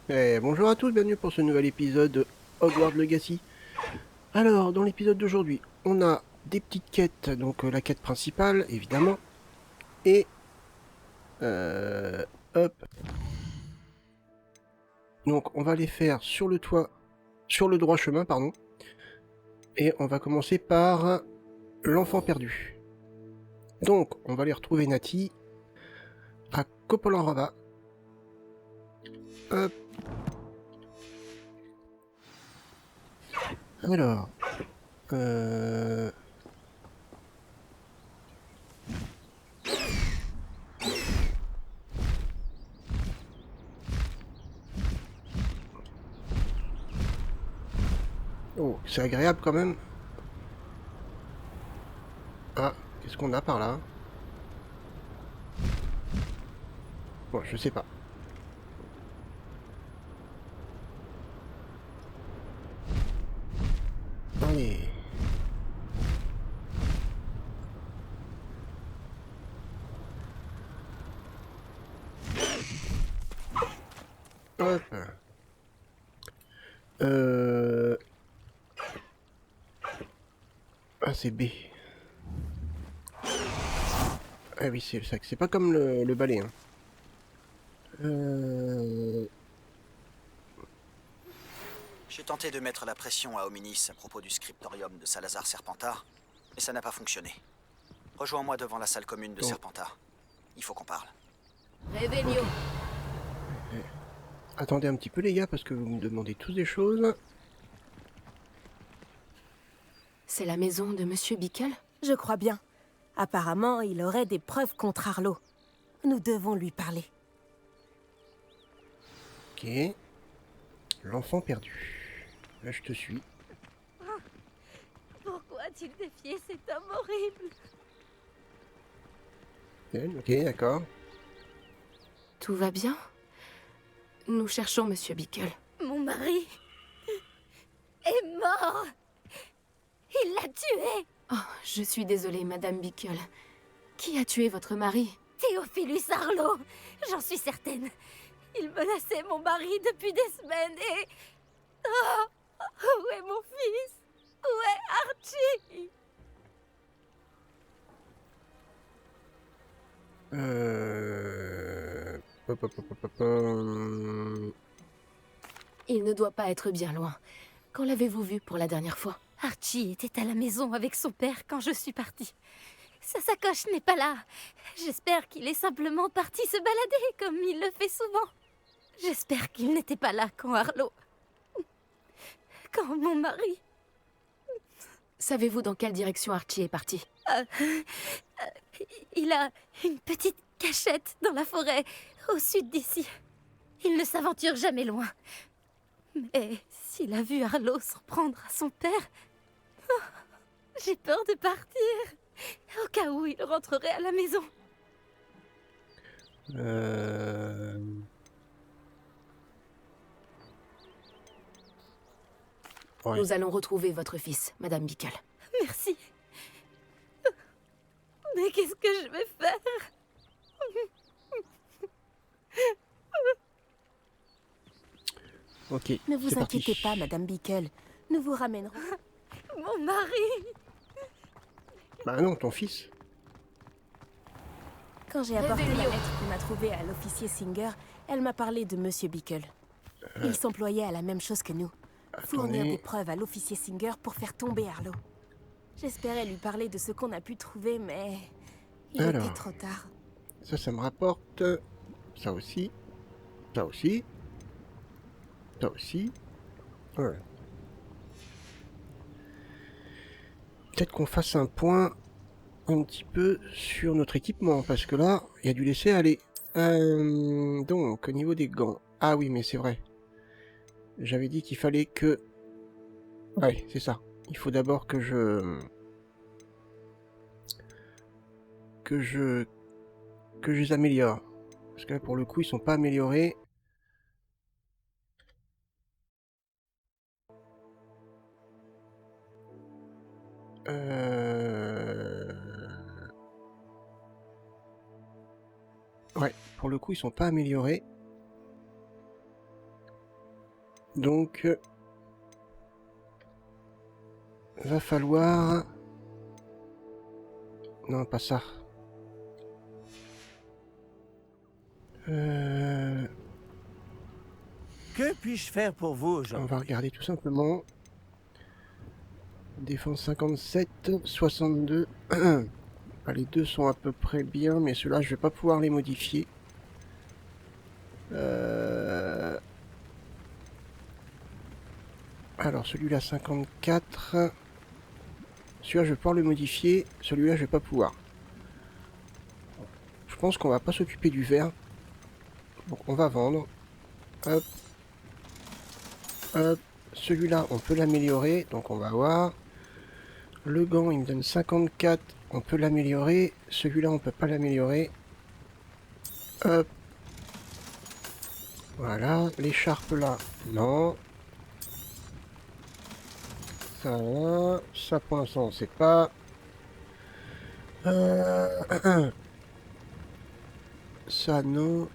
Bonjour à tous, bienvenue pour ce nouvel épisode de Hogwarts Legacy. Alors, dans l'épisode d'aujourd'hui, on a des petites quêtes, donc la quête principale, évidemment, et... Euh, hop. Donc, on va les faire sur le toit, sur le droit chemin, pardon. Et on va commencer par l'enfant perdu. Donc, on va aller retrouver Nati à Copolanrava. Hop. Alors... Euh... Oh, c'est agréable quand même. Ah, qu'est-ce qu'on a par là? Bon, je sais pas. Allez. Hop. Ah, c'est B. Ah oui, c'est le sac. C'est pas comme le balai. Hein. J'ai tenté de mettre la pression à Hominis à propos du scriptorium de Salazar Serpentard, mais ça n'a pas fonctionné. Rejoins-moi devant la salle commune de Oh. Serpentard. Il faut qu'on parle. Réveillon. Attendez un petit peu les gars, parce que vous me demandez tous des choses. C'est la maison de Monsieur Bickle? Je crois bien. Apparemment, il aurait des preuves contre Arlo. Nous devons lui parler. Ok. L'enfant perdu. Là, je te suis. Pourquoi a-t-il défié cet homme horrible? Ok, d'accord. Tout va bien? Nous cherchons Monsieur Bickle. Mon mari est mort. Il l'a tué. Oh, je suis désolée, Madame Bickle. Qui a tué votre mari? Théophilus Arlo. J'en suis certaine. Il menaçait mon mari depuis des semaines et... Oh, où est mon fils? Où est Archie? Il ne doit pas être bien loin. Quand l'avez-vous vu pour la dernière fois? Archie était à la maison avec son père quand je suis partie. Sa sacoche n'est pas là. J'espère qu'il est simplement parti se balader comme il le fait souvent. J'espère qu'il n'était pas là quand Arlo... Quand mon mari... Savez-vous dans quelle direction Archie est parti? Il a une petite cachette dans la forêt, au sud d'ici. Il ne s'aventure jamais loin. Mais s'il a vu Arlo s'en prendre à son père... oh, j'ai peur de partir. Au cas où il rentrerait à la maison. Ouais. Nous allons retrouver votre fils, Madame Bickle. Merci. Mais qu'est-ce que je vais faire? Ok, Ne vous c'est inquiétez parti. pas, Madame Bickle. Nous vous ramènerons. Mon mari! Bah non, ton fils. Quand j'ai apporté la lettre qu'on a trouvée à l'officier Singer, elle m'a parlé de Monsieur Bickle. Il s'employait à la même chose que nous. Fournir des Attendez. preuves à l'officier Singer pour faire tomber Arlo. J'espérais lui parler de ce qu'on a pu trouver, mais... il Alors. était trop tard. Ça me rapporte... Ça aussi. Ça aussi. Ça aussi. Ouais. Peut-être qu'on fasse un point un petit peu sur notre équipement, parce que là, il y a du laisser aller. Donc, au niveau des gants... Ah oui, mais c'est vrai. J'avais dit qu'il fallait que... Ouais, c'est ça. Il faut d'abord que je les améliore. Parce que là, pour le coup, ils sont pas améliorés. Ouais, pour le coup, ils sont pas améliorés. Donc, va falloir... Non, pas ça. Que puis-je faire pour vous, Jean? On va regarder tout simplement. Défense 57, 62. Les deux sont à peu près bien, mais ceux-là, je vais pas pouvoir les modifier. Alors, celui-là, 54. Celui-là, je vais pouvoir le modifier. Celui-là, je vais pas pouvoir. Je pense qu'on va pas s'occuper du vert. Donc, on va vendre. Hop. Hop. Celui-là, on peut l'améliorer. Donc, on va voir. Le gant, il me donne 54. On peut l'améliorer. Celui-là, on peut pas l'améliorer. Hop. Voilà. L'écharpe là, non. Ça pour l'instant on sait pas. Ça non.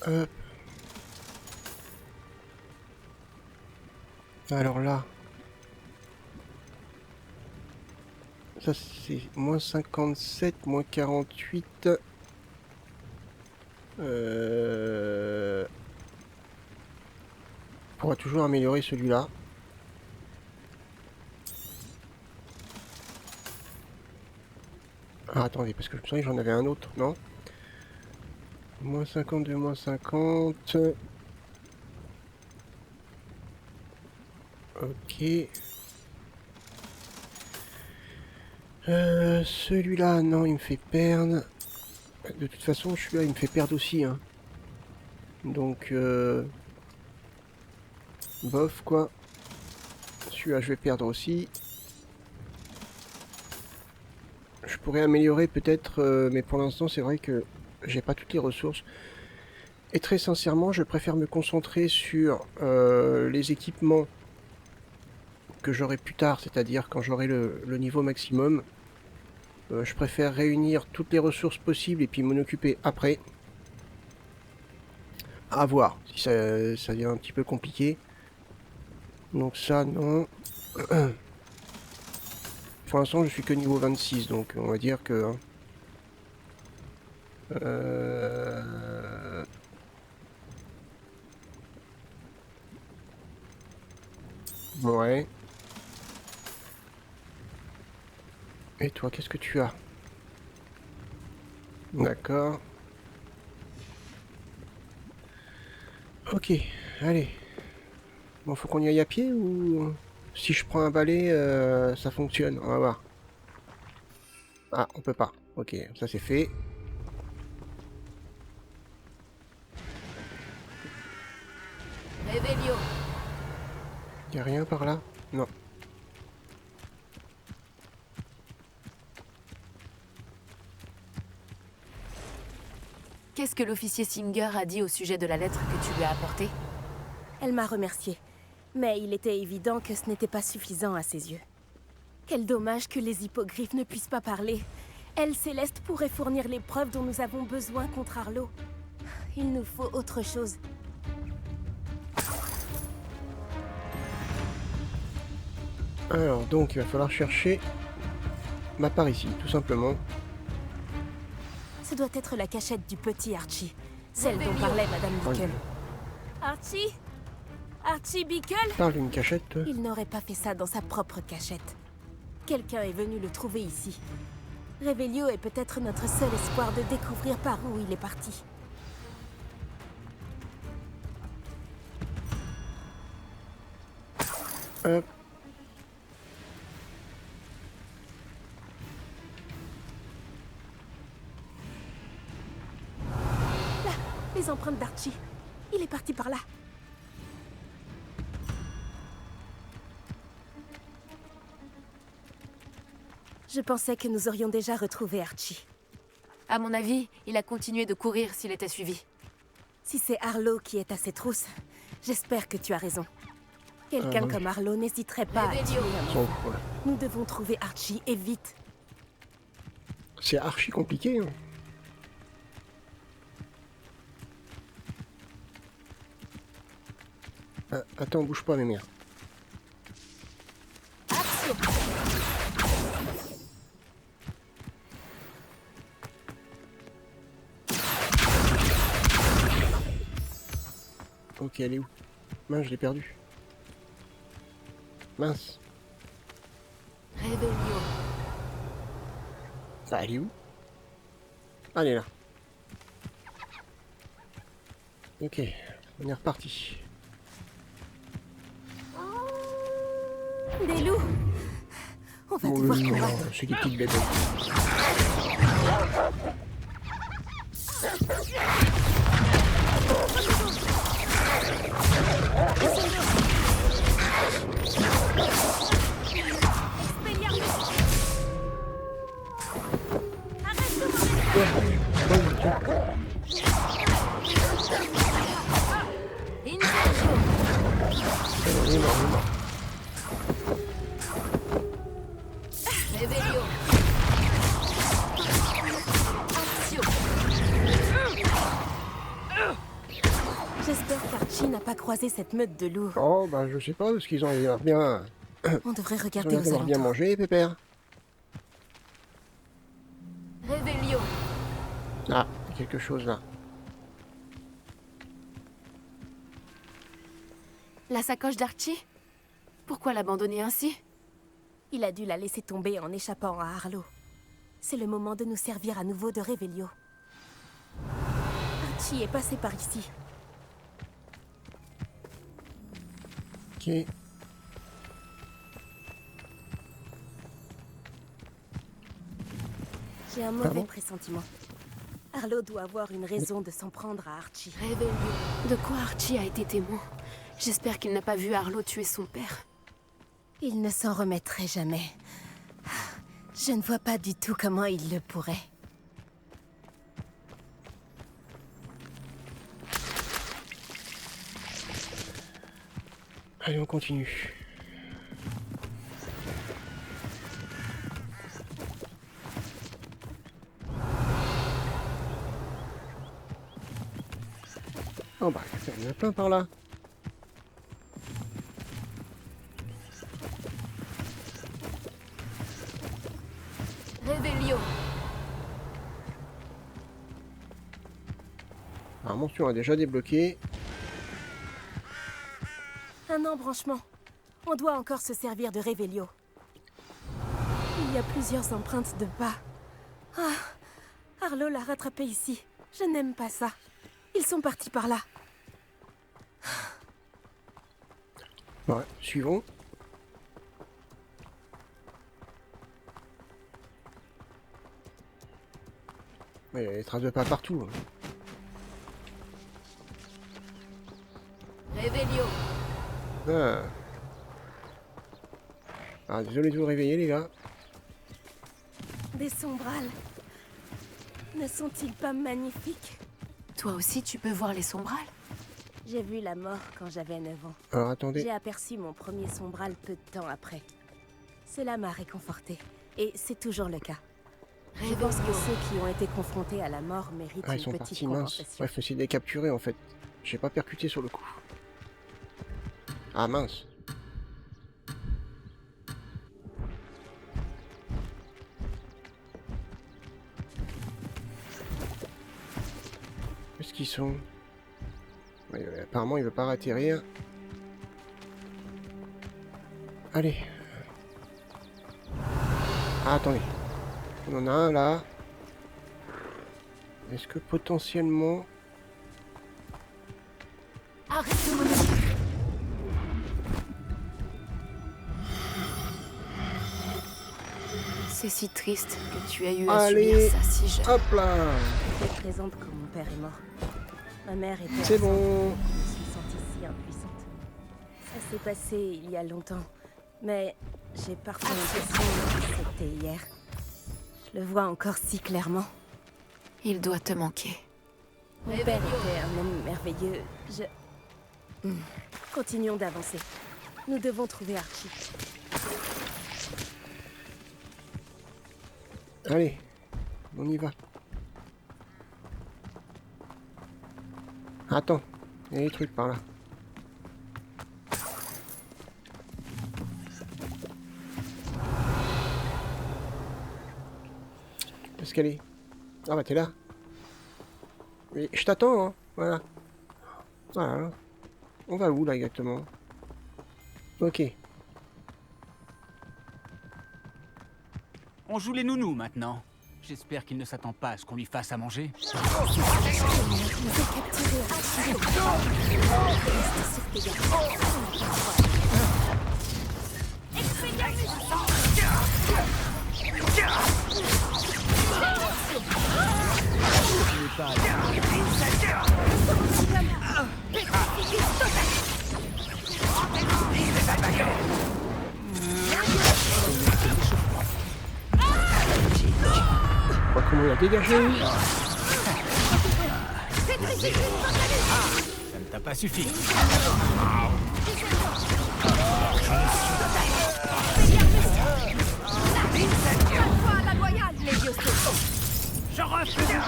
Hop. Alors là. Ça c'est moins 57, moins 48. On pourra toujours améliorer celui-là. Ah, attendez, parce que je me souviens que j'en avais un autre, non? Moins 52, moins 50. Ok. Celui-là, non, il me fait perdre. De toute façon, celui-là, il me fait perdre aussi. Hein. Donc, bof, quoi. Celui-là, je vais perdre aussi. Je pourrais améliorer peut-être, mais pour l'instant, c'est vrai que j'ai pas toutes les ressources. Et très sincèrement, je préfère me concentrer sur les équipements que j'aurai plus tard, c'est-à-dire quand j'aurai le niveau maximum. Je préfère réunir toutes les ressources possibles et puis m'en occuper après. À voir, si ça devient un petit peu compliqué. Donc ça, non. Pour l'instant, je suis que niveau 26, donc on va dire que... Ouais. Et toi, qu'est-ce que tu as? D'accord. Ok, allez. Bon, faut qu'on y aille à pied ou... Si je prends un balai, ça fonctionne, on va voir. Ah, on peut pas. Ok, ça c'est fait. Revelio. Y a rien par là? Non. Qu'est-ce que l'officier Singer a dit au sujet de la lettre que tu lui as apportée? Elle m'a remercié. Mais il était évident que ce n'était pas suffisant à ses yeux. Quel dommage que les hippogriffes ne puissent pas parler. Elle, Céleste, pourrait fournir les preuves dont nous avons besoin contre Arlo. Il nous faut autre chose. Alors, donc, il va falloir chercher ma part ici, tout simplement. Ce doit être la cachette du petit Archie. Celle dont parlait Madame Bickle. Archie? Archie Bickle? Parle d'une cachette. Il n'aurait pas fait ça dans sa propre cachette. Quelqu'un est venu le trouver ici. Revelio est peut-être notre seul espoir de découvrir par où il est parti. Hop. Là, les empreintes d'Archie. Il est parti par là. Je pensais que nous aurions déjà retrouvé Archie. À mon avis, il a continué de courir s'il était suivi. Si c'est Arlo qui est à ses trousses, j'espère que tu as raison. Quelqu'un oui. comme Arlo n'hésiterait pas à Revelio. tuer un Bon, enfant. voilà. Nous devons trouver Archie et vite. C'est archi compliqué. Hein. Ah, attends, bouge pas, mes mères. Action. Ok, elle est où? Mince, je l'ai perdue. Mince. Revelio. Ah, elle est où? Ah, elle est là. Ok, on est reparti. Des loups. On va devoir combattre. C'est des petites bêtes. Revelio. Action. J'espère qu'Archie n'a pas croisé cette meute de loups. Oh, bah je sais pas, parce qu'ils ont l'air bien... On devrait Ils ont regarder l'air aux d'avoir bien alentours. mangé, pépère. Revelio. Ah, il y a quelque chose là. La sacoche d'Archie? Pourquoi l'abandonner ainsi? Il a dû la laisser tomber en échappant à Harlow. C'est le moment de nous servir à nouveau de Revelio. Archie est passé par ici. Ok. J'ai un mauvais Pardon pressentiment. Harlow doit avoir une raison de s'en prendre à Archie. Revelio. De quoi Archie a été témoin? J'espère qu'il n'a pas vu Harlow tuer son père. Il ne s'en remettrait jamais. Je ne vois pas du tout comment il le pourrait. Allez, on continue. Oh bah, il y en a plein par là. Revelio. Apparemment, tu as déjà débloqué. Un embranchement. On doit encore se servir de Revelio. Il y a plusieurs empreintes de pas. Ah, Harlow l'a rattrapé ici. Je n'aime pas ça. Ils sont partis par là. Ouais, suivons. Ouais, il y a des traces de pas partout. Revelio. Ah. Ah, désolé de vous réveiller, les gars. Des sombrales. Ne sont-ils pas magnifiques? Toi aussi, tu peux voir les sombrales? J'ai vu la mort quand j'avais 9 ans. Alors, attendez. J'ai aperçu mon premier sombral peu de temps après. Cela m'a réconforté. Et c'est toujours le cas. Je pense que ceux qui ont été confrontés à la mort méritent Ah, ils sont une petite partis, mince. compensation. Ouais, faut essayer de les capturer, en fait. J'ai pas percuté sur le coup. Ah, mince. Où est-ce qu'ils sont? Ouais, apparemment, il veut pas atterrir. Allez. Ah, attendez. On en a un là. Est-ce que potentiellement... Arrête de me... C'est si triste que tu aies eu à Allez. subir ça si jeune. Hop là! J'étais présente quand mon père est mort. Ma mère était C'est absente. bon. Je me suis sentie si impuissante. Ça s'est passé il y a longtemps. Mais j'ai parfois l'impression que c'était hier. Je le vois encore si clairement. Il doit te manquer. Mon père était un homme merveilleux. Continuons d'avancer. Nous devons trouver Archie. Allez, on y va. Attends, il y a des trucs par là. est-ce qu'elle est? Ah bah t'es là. Mais je t'attends, hein. Voilà. Voilà. On va où là exactement? Ok. On joue les nounous maintenant. J'espère qu'il ne s'attend pas à ce qu'on lui fasse à manger. On va comment il a dégagé lui. Ça ne t'a pas suffi. Je refais.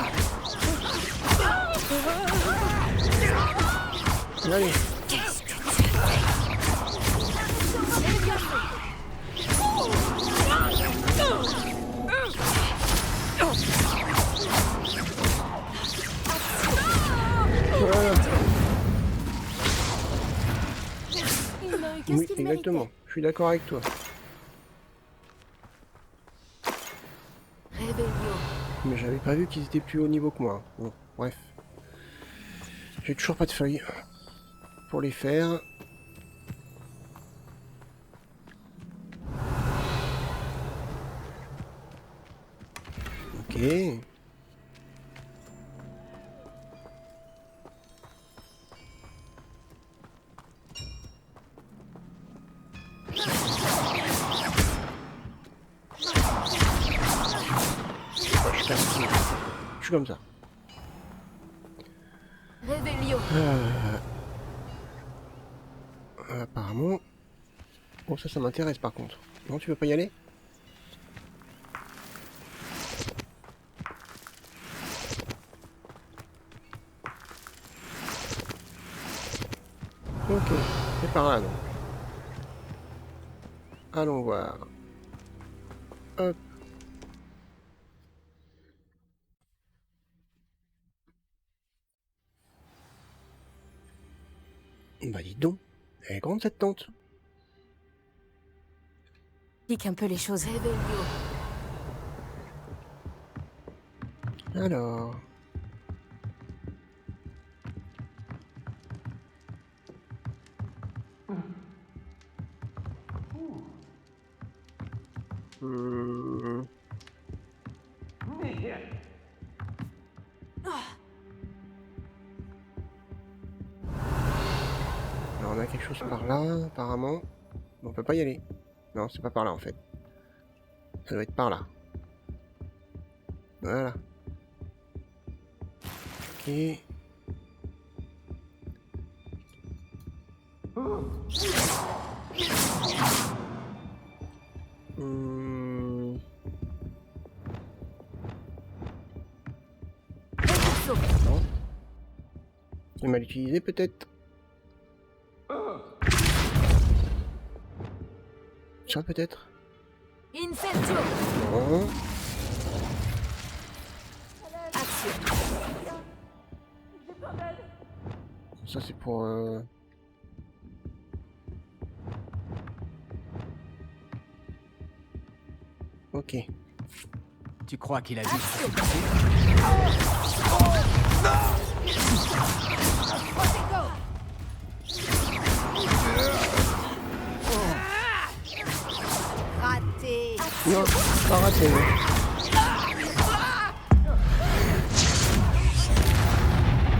Allez. Voilà. Il n'a eu que ce Oui, qu'il exactement. méritait. Je suis d'accord avec toi. Réveillon. Mais j'avais pas vu qu'ils étaient plus haut niveau que moi. Bon, bref. J'ai toujours pas de feuilles pour les faire. Ok. Je suis comme ça. Réveillon. Apparemment. Bon, ça m'intéresse par contre. Non, tu veux pas y aller? Ok, c'est par là donc. Allons voir. Hop. Bah dis donc, elle est grande cette tente. Pique un peu les choses. Réveillon. Alors. Hmm. Alors on a quelque chose par là, apparemment. On peut pas y aller. Non, c'est pas par là en fait. Ça doit être par là. Voilà. Ok. Hmm. Non. C'est mal utilisé peut-être. Ça peut-être. Incendio. Non. Action. Ça c'est pour... Ok. Tu crois qu'il a vu ce qui s'est Raté. Non, pas raté.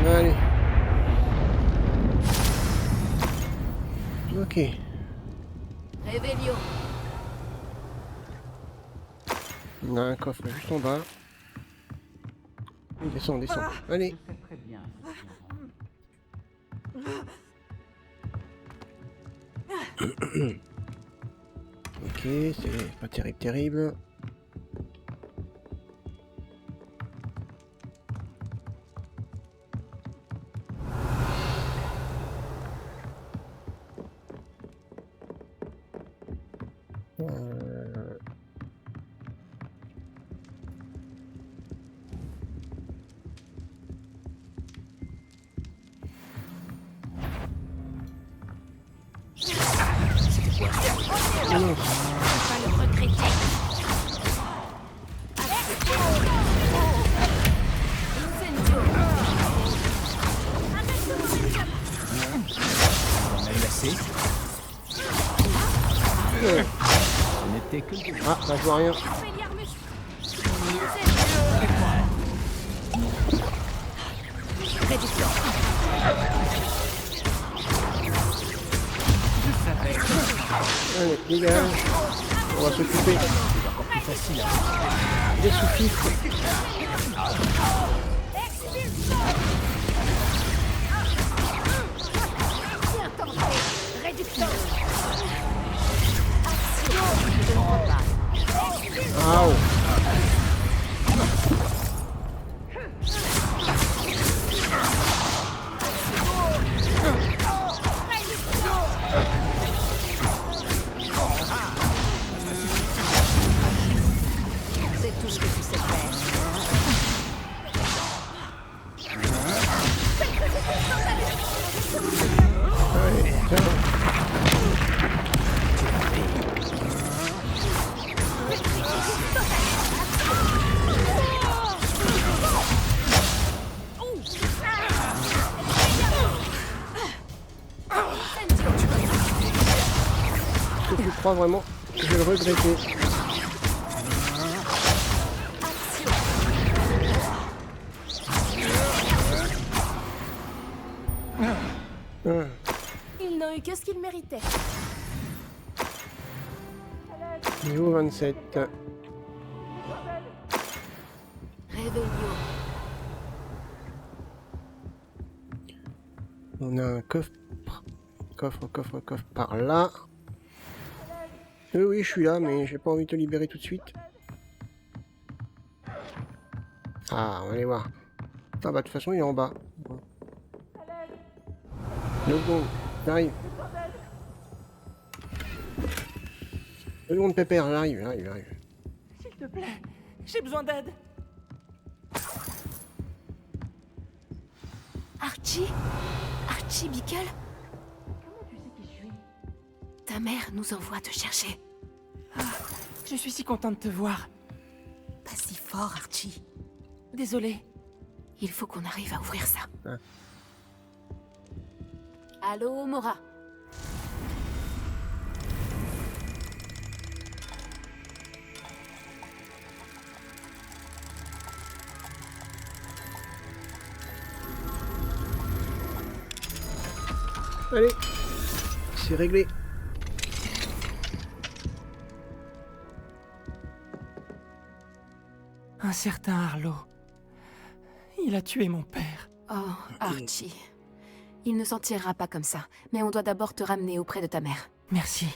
Non. Allez. Ok. Réveillon. On a un coffre juste en bas. Descends, descends. Allez. très bien. Ok, c'est pas terrible, terrible. Non, non. Pas le regretter. On a eu assez. Ce n'était que le début. Ah, là je vois rien. Allez, dégage. On va s'occuper Plus facile à des sous-fifres. Ah, oh. C'est tout ce que tu sais faire. Allez, tiens. Est-ce que tu crois vraiment que je vais le regretter? Ils n'ont eu que ce qu'ils méritaient. Niveau 27. Réveillon. On a un coffre. Coffre par là. Oui, je suis là, mais j'ai pas envie de te libérer tout de suite. Ah, on va aller voir. Ah bah de toute façon, il est en bas. Bon. 2 secondes, j'arrive. 2 secondes, pépère, j'arrive. S'il te plaît, j'ai besoin d'aide. Archie? Archie Bickle? Comment tu sais qui je suis? Ta mère nous envoie te chercher. Je suis si contente de te voir. Pas si fort, Archie. Désolée. Il faut qu'on arrive à ouvrir ça. Ah. Allô, Mora? Allez, c'est réglé. Un certain Harlow. Il a tué mon père. Oh, Archie. Il ne s'en tirera pas comme ça, mais on doit d'abord te ramener auprès de ta mère. Merci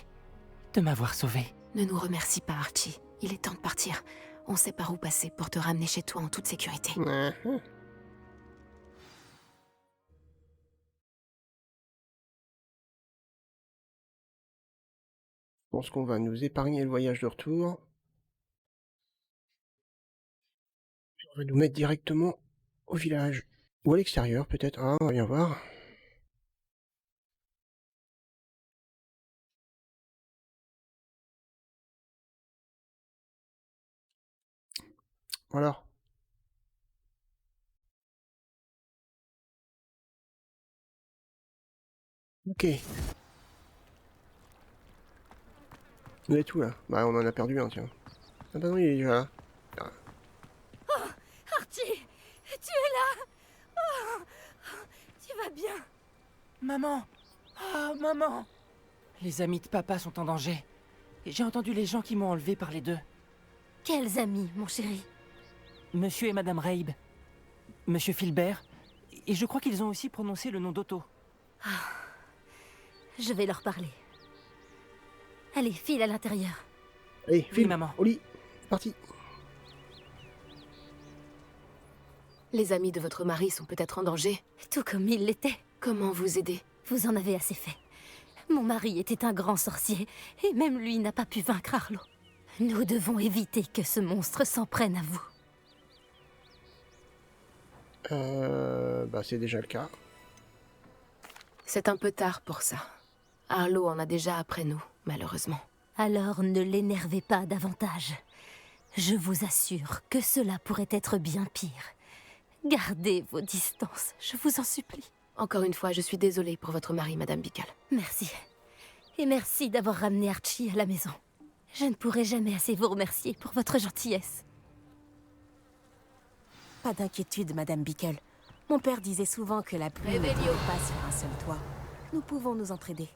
de m'avoir sauvé. Ne nous remercie pas, Archie. Il est temps de partir. On sait par où passer pour te ramener chez toi en toute sécurité. Je pense qu'on va nous épargner le voyage de retour. On va nous mettre directement au village. Ou à l'extérieur, peut-être. Ah, on va bien voir. Voilà. Ok. Où est tout là? Bah on en a perdu un, tiens. Ah bah non, il est déjà là. Archie, tu es là. Oh, tu vas bien. Maman! Ah, maman! Les amis de papa sont en danger. Et j'ai entendu les gens qui m'ont enlevé parler d'eux. Quels amis, mon chéri? Monsieur et Madame Raib. Monsieur Filbert. Et je crois qu'ils ont aussi prononcé le nom d'Otto. Je vais leur parler. Allez, file à l'intérieur. Allez, file, maman. au lit. C'est parti. Les amis de votre mari sont peut-être en danger. Tout comme il l'était. Comment vous aider? Vous en avez assez fait. Mon mari était un grand sorcier, et même lui n'a pas pu vaincre Harlow. Nous devons éviter que ce monstre s'en prenne à vous. Bah c'est déjà le cas. C'est un peu tard pour ça. Arlo en a déjà après nous, malheureusement. Alors ne l'énervez pas davantage. Je vous assure que cela pourrait être bien pire. Gardez vos distances, je vous en supplie. Encore une fois, je suis désolée pour votre mari, Madame Bickle. Merci. Et merci d'avoir ramené Archie à la maison. Je ne pourrai jamais assez vous remercier pour votre gentillesse. Pas d'inquiétude, Madame Bickle. Mon père disait souvent que la pluie ne tombe pas sur un seul toit. Nous pouvons nous entraider.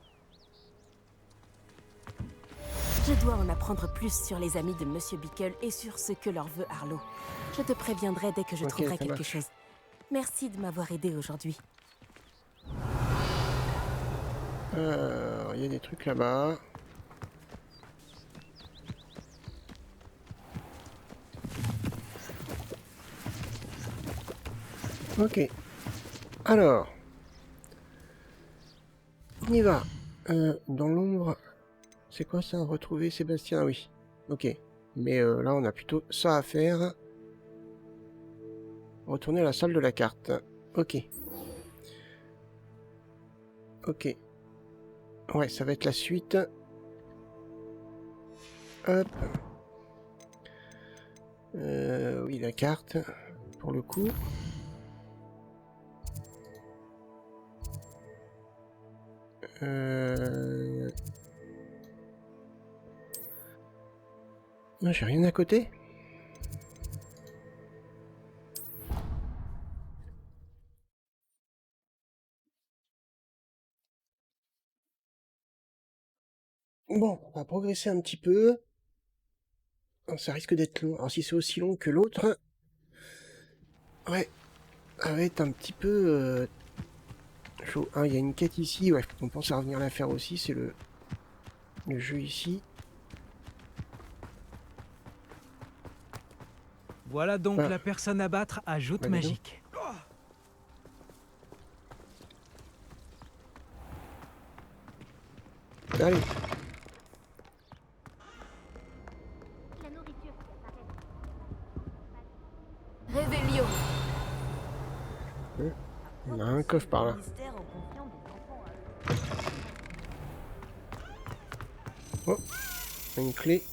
Je dois en apprendre plus sur les amis de Monsieur Bickle et sur ce que leur veut Arlo. Je te préviendrai dès que je trouverai quelque chose. Merci de m'avoir aidé aujourd'hui. Il y a des trucs là-bas. Ok. Alors. On y va. Dans l'ombre. C'est quoi ça? Retrouver Sébastien, oui. Ok. Mais là, on a plutôt ça à faire. Retourner à la salle de la carte. Ok. Ok. Ouais, ça va être la suite. Hop. Oui, la carte. Pour le coup. Non, j'ai rien à côté. Bon, on va progresser un petit peu. Ça risque d'être long. Alors si c'est aussi long que l'autre... Ouais, ça va être un petit peu chaud. Hein, il y a une quête ici, ouais, on pense à revenir la faire aussi, c'est le jeu ici. Voilà donc la personne à battre à joute magique. Allez. Révélio. On a un coffre par là. Oh, une clé.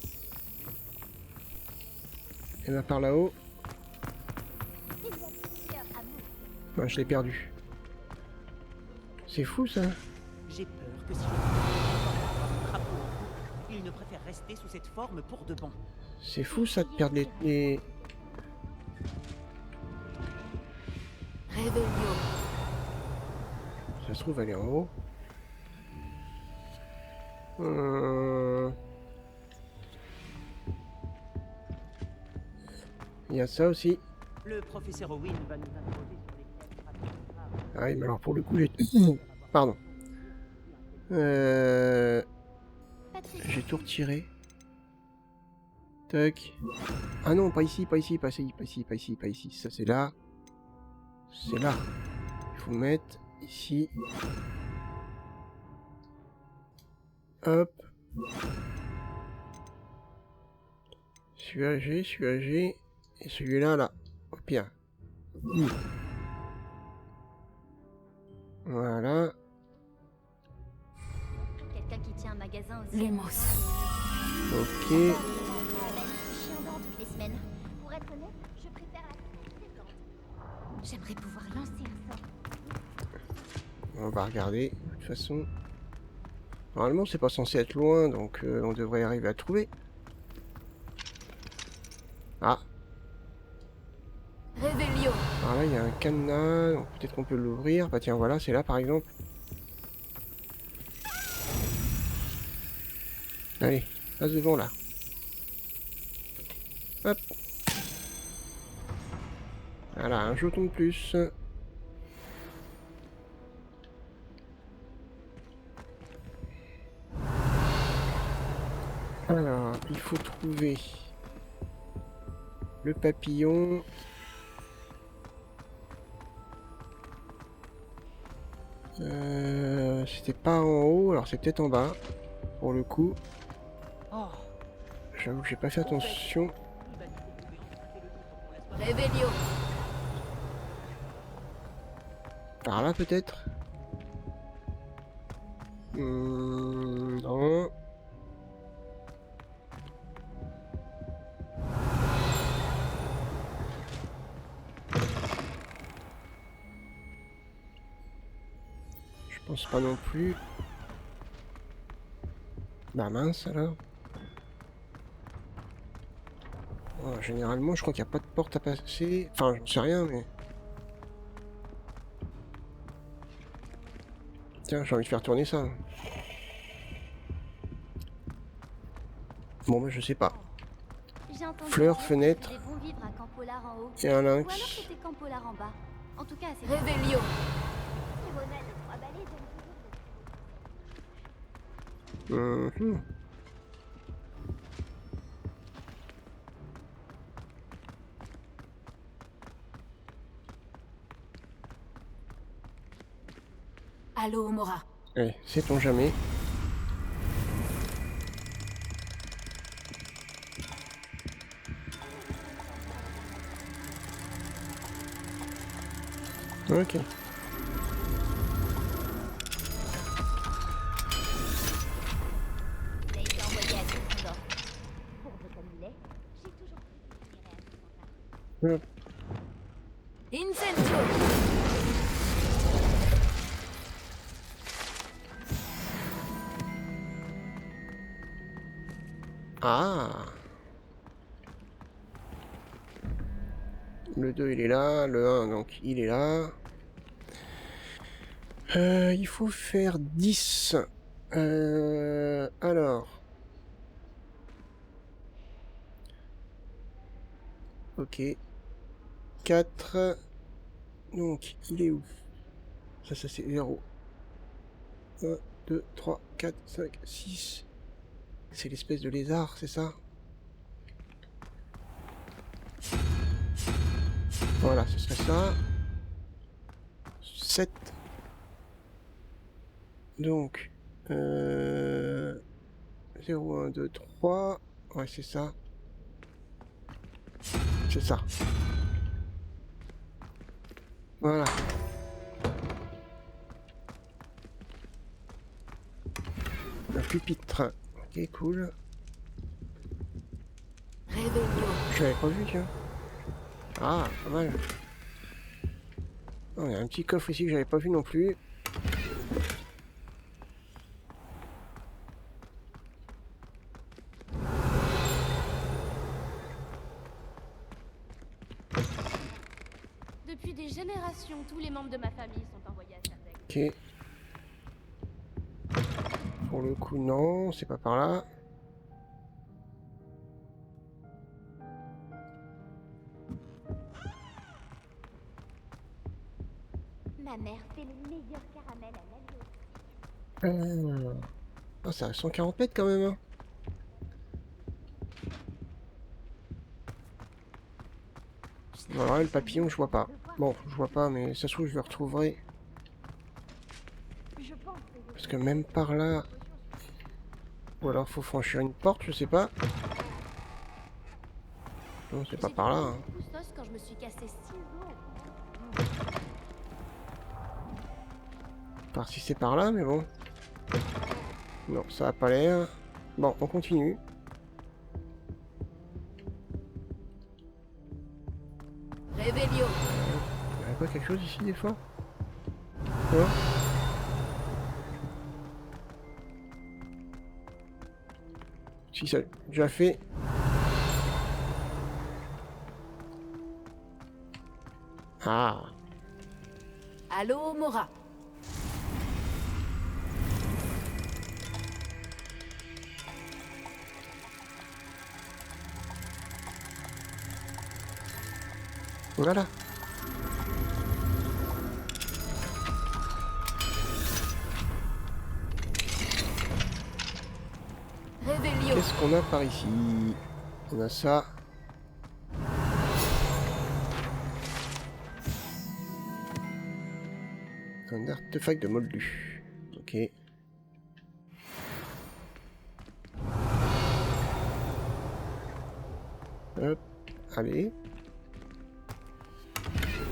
Et là par là-haut. Ah, je l'ai perdu. C'est fou ça. J'ai peur que si le crapaud, il ne préfère rester sous cette forme pour de bon. C'est fou ça de perdre les... Révélio. Ça se trouve elle est en haut. Il y a ça aussi. Le professeur Owen va nous interroger sur les pièces. Ah oui, mais alors pour le coup, j'ai... Pardon. J'ai tout retiré. Tac. Ah non, pas ici, pas ici, pas ici, pas ici, pas ici, pas ici. Ça c'est là. C'est là. Il faut mettre ici. Hop. Celui-là j'ai. Et celui-là, là. Au pire. Voilà. Quelqu'un qui tient un magasin aussi. Lumos. Ok. Toutes les semaines. Pour être honnête, je préfère la J'aimerais pouvoir lancer un sort. On va regarder. De toute façon. Normalement, c'est pas censé être loin, donc on devrait arriver à trouver. Ah. Révélio. Alors là, il y a un cadenas, donc peut-être qu'on peut l'ouvrir. Bah tiens, voilà, c'est là par exemple. Allez, passe devant là. Hop. Voilà, un jeton de plus. Alors, il faut trouver le papillon. C'était pas en haut, alors c'est peut-être en bas, pour le coup. J'avoue que j'ai pas fait attention. Révélio. Par là peut-être. Non. Je pense pas non plus. Bah mince alors. Oh, généralement, je crois qu'il n'y a pas de porte à passer. Enfin, j'en sais rien, mais... Tiens, j'ai envie de faire tourner ça. Bon, bah je sais pas. J'ai entendu Fleurs, dire fenêtre. qu'ils vont vivre à Camp Polar en haut. Et un Ou alors lynx. c'était Camp Polar en bas. En tout cas, c'est Révélio. Mhm. Allô, Mora. Allez, sait-on jamais. Ok. Il a été envoyé à Gryffondor. Pauvre comme il est, j'ai toujours cru qu'il irait à Gryffondor. Incendio. Ah. Le 2 il est là, le 1 donc il est là. Il faut faire 10. Alors. Ok. 4. Donc il est où? Ça c'est 0. 1, 2, 3, 4, 5, 6. C'est l'espèce de lézard, c'est ça? Voilà, ce serait ça. 7. Donc, 0, 1, 2, 3. Ouais, c'est ça. C'est ça. Voilà. Un pupitre. Ok, cool. Révélio. Je l'avais pas vu, tiens. Ah, pas mal. Oh, il y a un petit coffre ici que j'avais pas vu non plus. Depuis des générations, tous les membres de ma famille sont envoyés à Serdaigle. Ok. Pour le coup, non, c'est pas par là. Ma mère fait le meilleur caramel à l'agneau. Ah, ça a 140 mètres quand même. Hein. Voilà, le papillon, je vois pas. Bon, je vois pas, mais ça se trouve, je le retrouverai. Parce que même par là... Ou alors, faut franchir une porte, je sais pas. Non, c'est pas par là. Hein. Quand je me suis cassé 6 os. Par si c'est par là, mais bon. Non, ça a pas l'air. Bon, on continue. Révélio. Il y a pas quelque chose ici, des fois? Non. Si, ça déjà fait. Ah. Allô, Mora. Voilà. Révélio. Qu'est-ce qu'on a par ici? On a ça. Un artefact de moldu. Ok. Hop. Allez.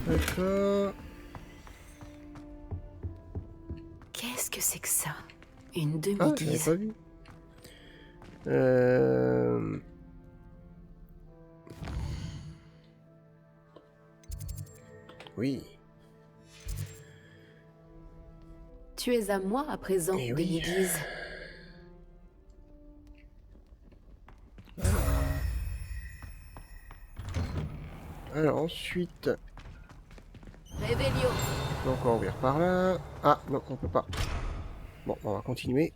D'accord. Qu'est-ce que c'est que ça? Une Ah, je l'avais demi-guise. pas vu. Oui. Tu es à moi à présent, Eh oui. demi-guise. Alors ensuite, Révélio. donc on va ouvrir par là. Ah non, on peut pas. Bon, on va continuer.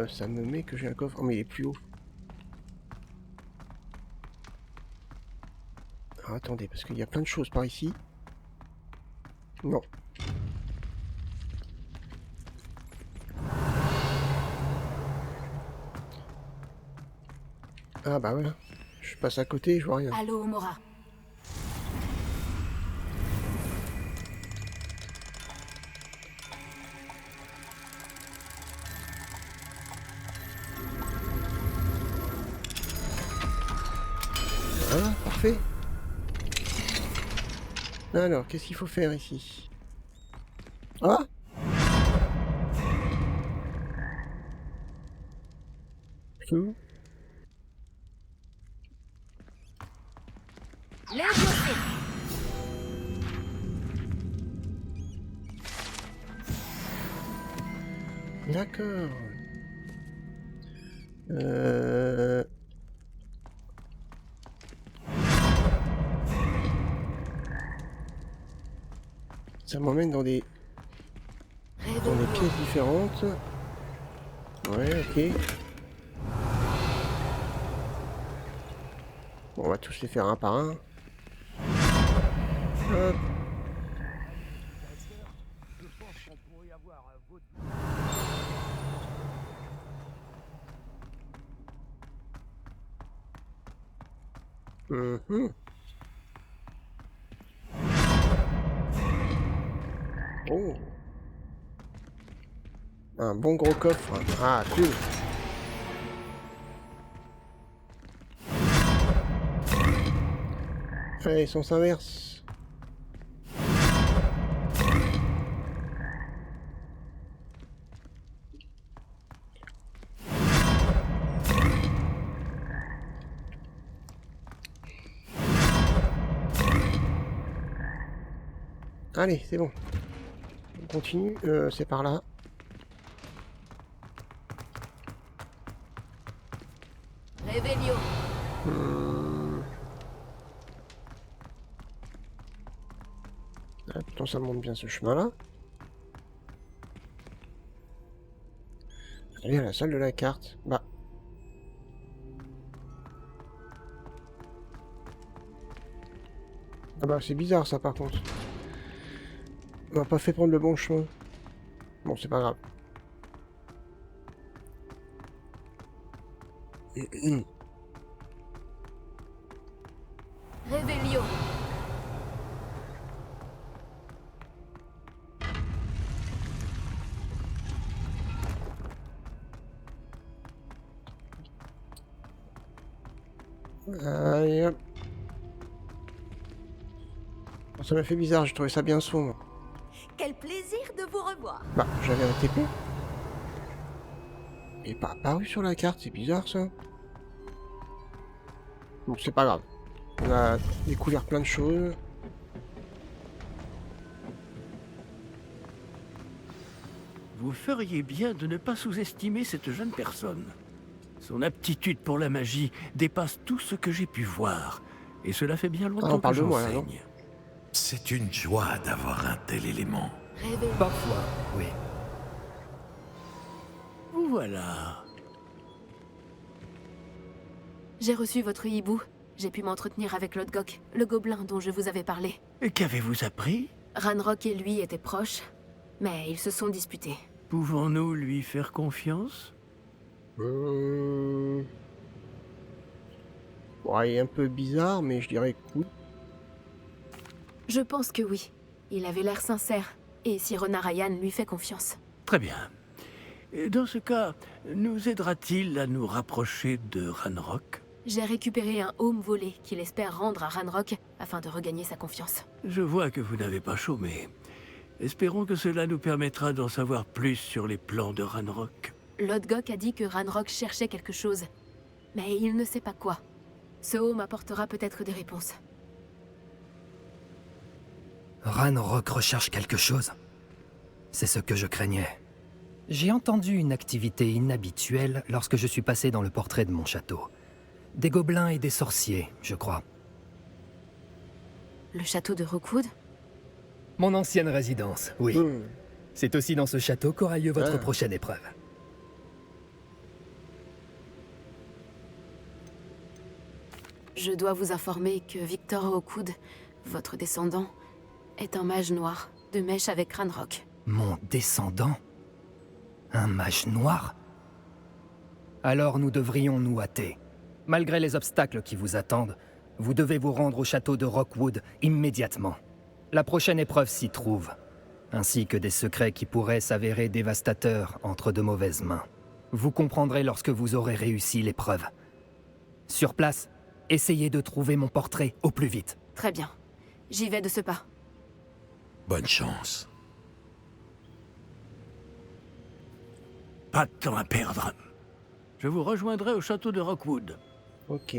Ça me met que j'ai un coffre. Oh mais il est plus haut. Alors, attendez, parce qu'il y a plein de choses par ici. Non. Ah bah voilà. Je passe à côté, je vois rien. Allô, Mora. Voilà, parfait. Alors, qu'est-ce qu'il faut faire ici? Ah! Tout. Lève-toi. D'accord. Ça m'emmène dans des pièces différentes. Ouais, ok. Bon, on va tous les faire un par un. Hop. Mhm. Oh. Un bon gros coffre. Ah, cool. Allez, sens inverse. Allez, c'est bon. On continue. C'est par là. Révélio. Attends, ça monte bien ce chemin-là. Allez, à la salle de la carte. Bah. Ah bah, c'est bizarre ça par contre. On m'a pas fait prendre le bon chemin. Bon, c'est pas grave. Révélio. Allez, hop. Bon, ça m'a fait bizarre, j'ai trouvé ça bien sombre. Quel plaisir de vous revoir. Bah, j'avais un TP. Il est pas apparu sur la carte, c'est bizarre ça. Bon, c'est pas grave. On a découvert plein de choses. Vous feriez bien de ne pas sous-estimer cette jeune personne. Son aptitude pour la magie dépasse tout ce que j'ai pu voir. Et cela fait bien on longtemps que parle de moi, là, j'enseigne. C'est une joie d'avoir un tel élément. Révélio. Parfois, oui. Voilà. J'ai reçu votre hibou. J'ai pu m'entretenir avec Lodgok, le gobelin dont je vous avais parlé. Et qu'avez-vous appris? Ranrock et lui étaient proches, mais ils se sont disputés. Pouvons-nous lui faire confiance? Bon, il est un peu bizarre, mais je dirais cool. Je pense que oui. Il avait l'air sincère. Et Sirona Ryan lui fait confiance. Très bien. Et dans ce cas, nous aidera-t-il à nous rapprocher de Ranrock? J'ai récupéré un home volé qu'il espère rendre à Ranrock afin de regagner sa confiance. Je vois que vous n'avez pas chômé. Espérons que cela nous permettra d'en savoir plus sur les plans de Ranrock. Lodgok a dit que Ranrock cherchait quelque chose, mais il ne sait pas quoi. Ce home apportera peut-être des réponses. Ranrock recherche quelque chose. C'est ce que je craignais. J'ai entendu une activité inhabituelle lorsque je suis passé dans le portrait de mon château. Des gobelins et des sorciers, je crois. Le château de Rookwood? Mon ancienne résidence, oui. C'est aussi dans ce château qu'aura lieu votre prochaine épreuve. Je dois vous informer que Victor Rookwood, votre descendant, est un mage noir, de mèche avec Ranrock. Mon descendant? Un mage noir? Alors nous devrions nous hâter. Malgré les obstacles qui vous attendent, vous devez vous rendre au château de Rookwood immédiatement. La prochaine épreuve s'y trouve, ainsi que des secrets qui pourraient s'avérer dévastateurs entre de mauvaises mains. Vous comprendrez lorsque vous aurez réussi l'épreuve. Sur place, essayez de trouver mon portrait au plus vite. Très bien. J'y vais de ce pas. Bonne chance. Pas de temps à perdre. Je vous rejoindrai au château de Rookwood. Ok.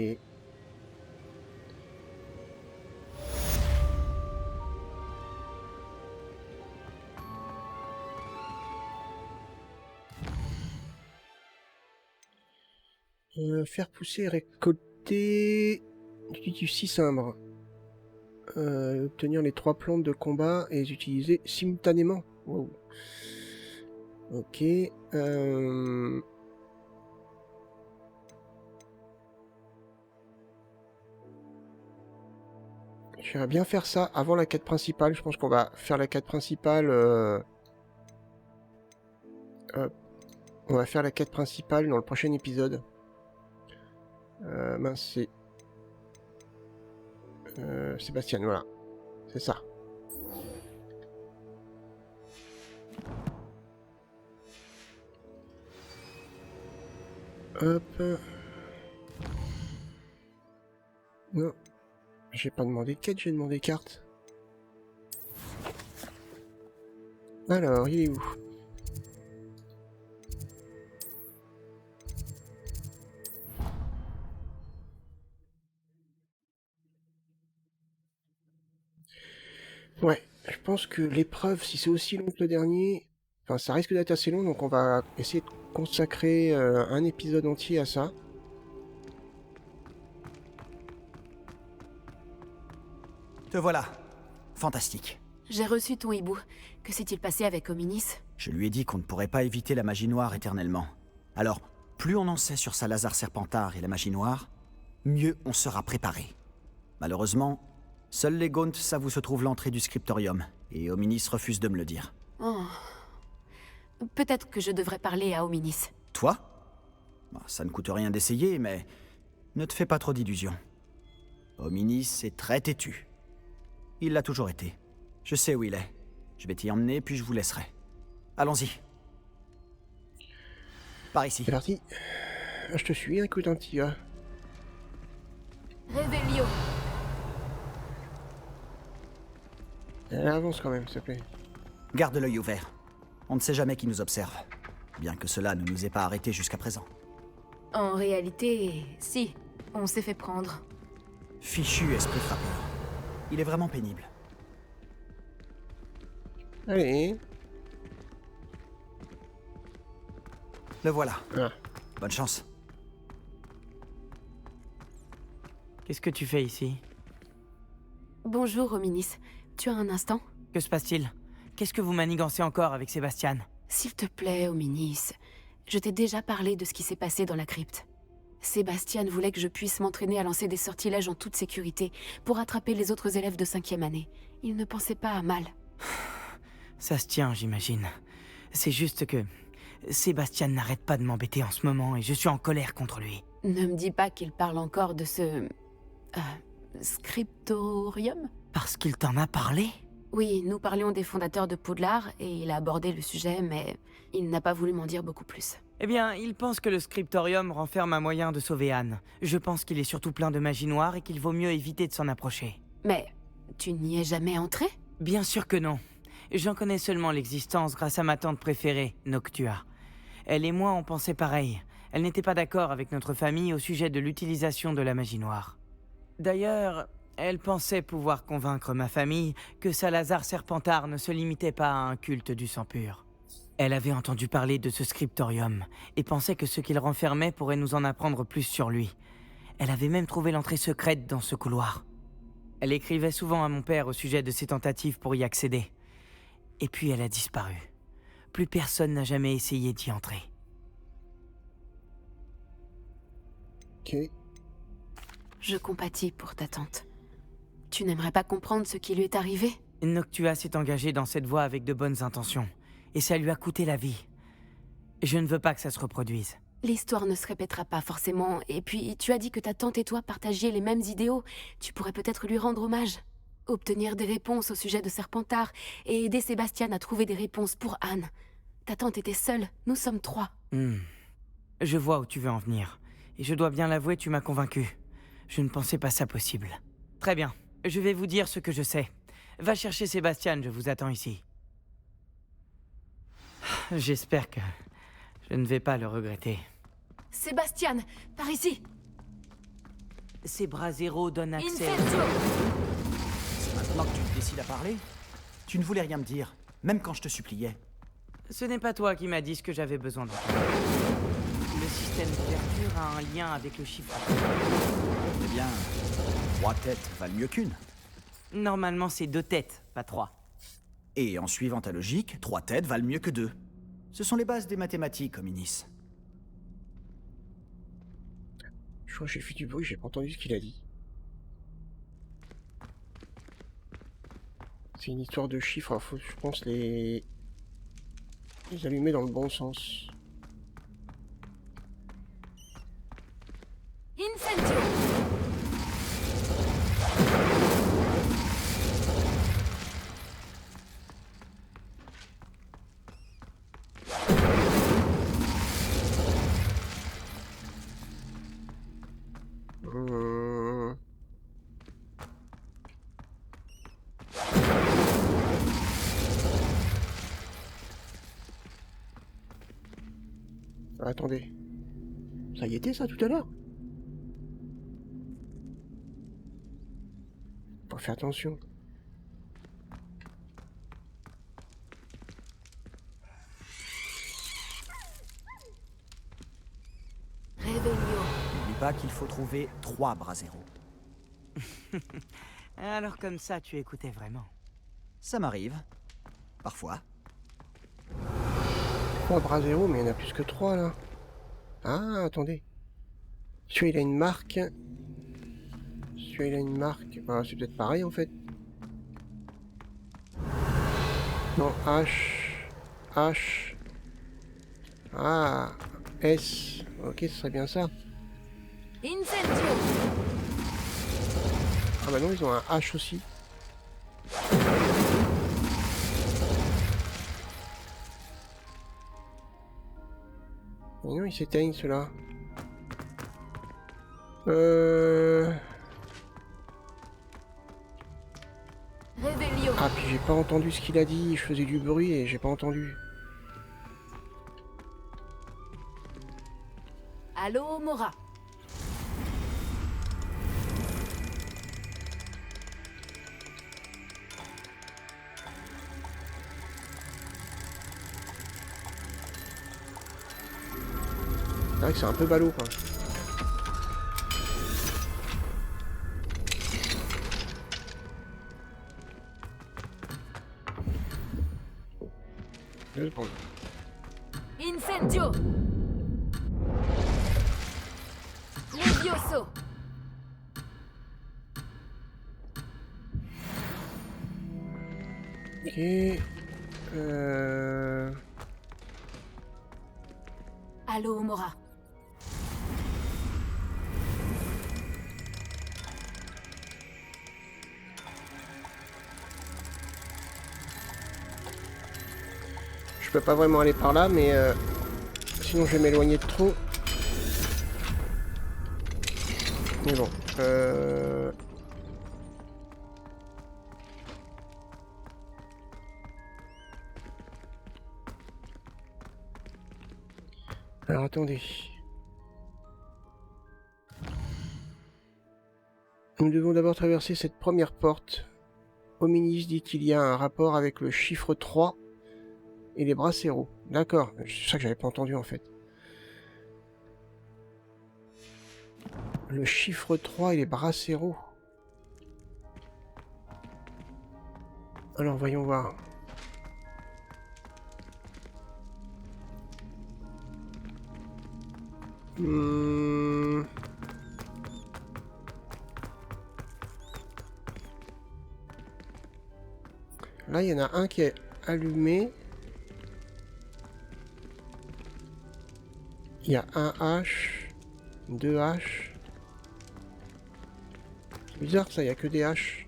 Faire pousser et récolter du 6 cimbres. Obtenir les 3 plantes de combat et les utiliser simultanément. Wow. Ok. J'aimerais bien faire ça avant la quête principale. Je pense qu'on va faire la quête principale. On va faire la quête principale dans le prochain épisode. Mince, c'est... Sébastien, voilà. C'est ça. Hop. Non. J'ai pas demandé quête, j'ai demandé carte. Alors, il est où? Ouais, je pense que l'épreuve, si c'est aussi long que le dernier, enfin ça risque d'être assez long, donc on va essayer de consacrer un épisode entier à ça. Te voilà. Fantastique. J'ai reçu ton hibou. Que s'est-il passé avec Hominis? Je lui ai dit qu'on ne pourrait pas éviter la magie noire éternellement. Alors, plus on en sait sur Salazar Serpentard et la magie noire, mieux on sera préparé. Malheureusement, seuls les Gaunt savent où se trouve l'entrée du scriptorium, et Hominis refuse de me le dire. Oh. Peut-être que je devrais parler à Hominis. Toi? Ça ne coûte rien d'essayer, mais ne te fais pas trop d'illusions. Hominis est très têtu. Il l'a toujours été. Je sais où il est. Je vais t'y emmener, puis je vous laisserai. Allons-y. Par ici. C'est parti. Je te suis, un coup d'un petit gars. Révélio. Avance quand même, s'il te plaît. Garde l'œil ouvert. On ne sait jamais qui nous observe. Bien que cela ne nous ait pas arrêtés jusqu'à présent. En réalité, si. On s'est fait prendre. Fichu esprit frappeur. Il est vraiment pénible. Allez. Le voilà. Ah. Bonne chance. Qu'est-ce que tu fais ici? Bonjour, Hominis. Tu as un instant? Que se passe-t-il? Qu'est-ce que vous manigancez encore avec Sébastien? S'il te plaît, Hominis. Je t'ai déjà parlé de ce qui s'est passé dans la crypte. Sébastien voulait que je puisse m'entraîner à lancer des sortilèges en toute sécurité pour attraper les autres élèves de 5e année. Il ne pensait pas à mal. Ça se tient, j'imagine. C'est juste que Sébastien n'arrête pas de m'embêter en ce moment et je suis en colère contre lui. Ne me dis pas qu'il parle encore de ce... scriptorium? Parce qu'il t'en a parlé? Oui, nous parlions des fondateurs de Poudlard, et il a abordé le sujet, mais il n'a pas voulu m'en dire beaucoup plus. Eh bien, il pense que le scriptorium renferme un moyen de sauver Anne. Je pense qu'il est surtout plein de magie noire et qu'il vaut mieux éviter de s'en approcher. Mais tu n'y es jamais entré? Bien sûr que non. J'en connais seulement l'existence grâce à ma tante préférée, Noctua. Elle et moi on pensait pareil. Elle n'était pas d'accord avec notre famille au sujet de l'utilisation de la magie noire. D'ailleurs, elle pensait pouvoir convaincre ma famille que Salazar Serpentard ne se limitait pas à un culte du sang pur. Elle avait entendu parler de ce scriptorium et pensait que ce qu'il renfermait pourrait nous en apprendre plus sur lui. Elle avait même trouvé l'entrée secrète dans ce couloir. Elle écrivait souvent à mon père au sujet de ses tentatives pour y accéder. Et puis elle a disparu. Plus personne n'a jamais essayé d'y entrer. Ok. Je compatis pour ta tante. Tu n'aimerais pas comprendre ce qui lui est arrivé? Noctua s'est engagée dans cette voie avec de bonnes intentions. Et ça lui a coûté la vie. Je ne veux pas que ça se reproduise. L'histoire ne se répétera pas forcément. Et puis, tu as dit que ta tante et toi partagiez les mêmes idéaux. Tu pourrais peut-être lui rendre hommage. Obtenir des réponses au sujet de Serpentard et aider Sébastien à trouver des réponses pour Anne. Ta tante était seule, nous sommes 3. Je vois où tu veux en venir. Et je dois bien l'avouer, tu m'as convaincu. Je ne pensais pas ça possible. Très bien, je vais vous dire ce que je sais. Va chercher Sébastien, je vous attends ici. J'espère que je ne vais pas le regretter. Sébastien, par ici! Ces brasero donnent accès... C'est maintenant que tu décides à parler? Tu ne voulais rien me dire, même quand je te suppliais. Ce n'est pas toi qui m'as dit ce que j'avais besoin d'entendre. Le système d'ouverture a un lien avec le chiffre. Eh bien, 3 têtes valent mieux qu'une. Normalement, c'est 2 têtes, pas 3. Et en suivant ta logique, 3 têtes valent mieux que 2. Ce sont les bases des mathématiques, Hominis. Je crois que j'ai fait du bruit, j'ai pas entendu ce qu'il a dit. C'est une histoire de chiffres, faut, je pense, les allumer dans le bon sens. Incendio! Attendez. Ça y était ça tout à l'heure? Faut faire attention. N'oublie pas qu'il faut trouver 3 brasero. Alors comme ça, tu écoutais vraiment. Ça m'arrive. Parfois. 3 brasero, mais il y en a plus que 3 là. Ah, attendez. Celui-là il a une marque. Celui-là il a une marque. Ah, c'est peut-être pareil en fait. Non, H. H. Ah, S. Ok, ce serait bien ça. Incendio! Ah bah non, ils ont un H aussi. Mais non, ils s'éteignent ceux-là. Revelio! Ah, puis j'ai pas entendu ce qu'il a dit. Je faisais du bruit et j'ai pas entendu. Allô, Mora! C'est vrai que c'est un peu ballot quoi. Deux secondes. Incendio! Levioso! Ok. Allô, Mora. peux pas vraiment aller par là, mais sinon je vais m'éloigner de trop. Mais bon. Alors attendez. Nous devons d'abord traverser cette première porte. Hominis dit qu'il y a un rapport avec le chiffre 3 et les bracero. D'accord, c'est ça que j'avais pas entendu en fait. Le chiffre 3 et les bracero. Alors voyons voir. Là, il y en a un qui est allumé. Il y a un H, deux H. C'est bizarre ça, il n'y a que des H.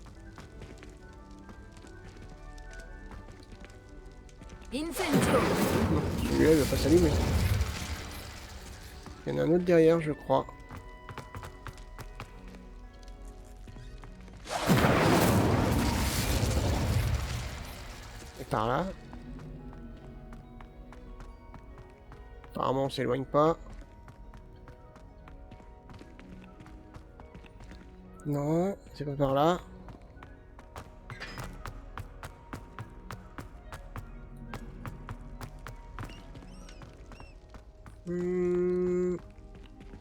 Incendio. Non, celui-là, il va pas s'allumer. Il y en a un autre derrière, je crois. Et par là. Apparemment, on s'éloigne pas. Non, c'est pas par là.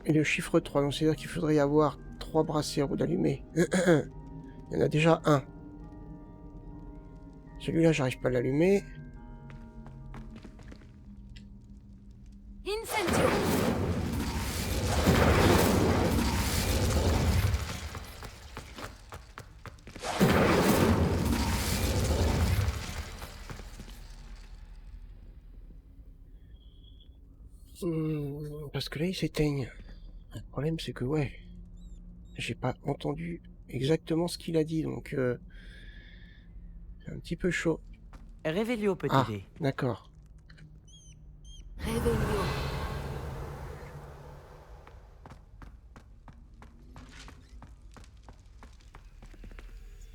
Et le chiffre 3, donc c'est-à-dire qu'il faudrait y avoir 3 bracero d'allumés. Il y en a déjà un. Celui-là, j'arrive pas à l'allumer. Incendio. Parce que là, ils s'éteignent. Le problème, c'est que, ouais, j'ai pas entendu exactement ce qu'il a dit, donc c'est un petit peu chaud. Réveillio peut Ah, aider. d'accord. Réveillio.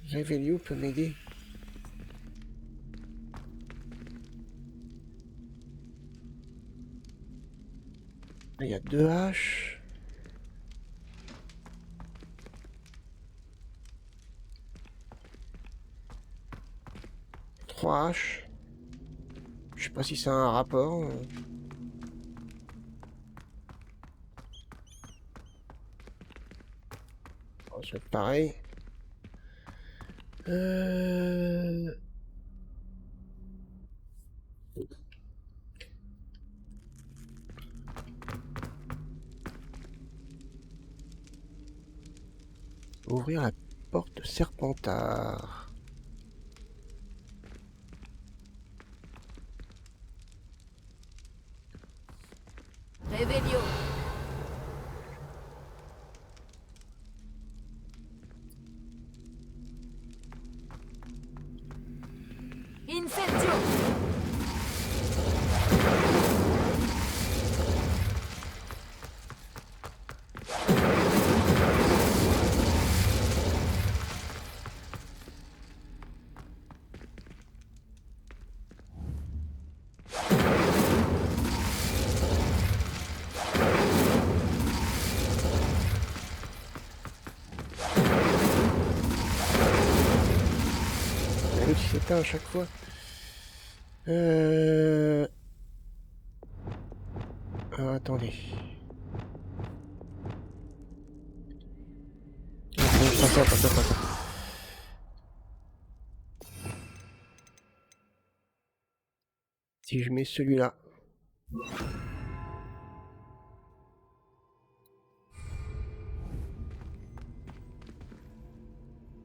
Réveillio peut m'aider. Là, il y a 2 H. Trois H. Je sais pas si c'est un rapport. Oh, ça va être pareil. Ouvrir la porte Serpentard. Réveillio. Incendio. L'autre il s'éteint à chaque fois. Alors, attendez. Pas ça, pas ça, pas ça. Si je mets celui-là.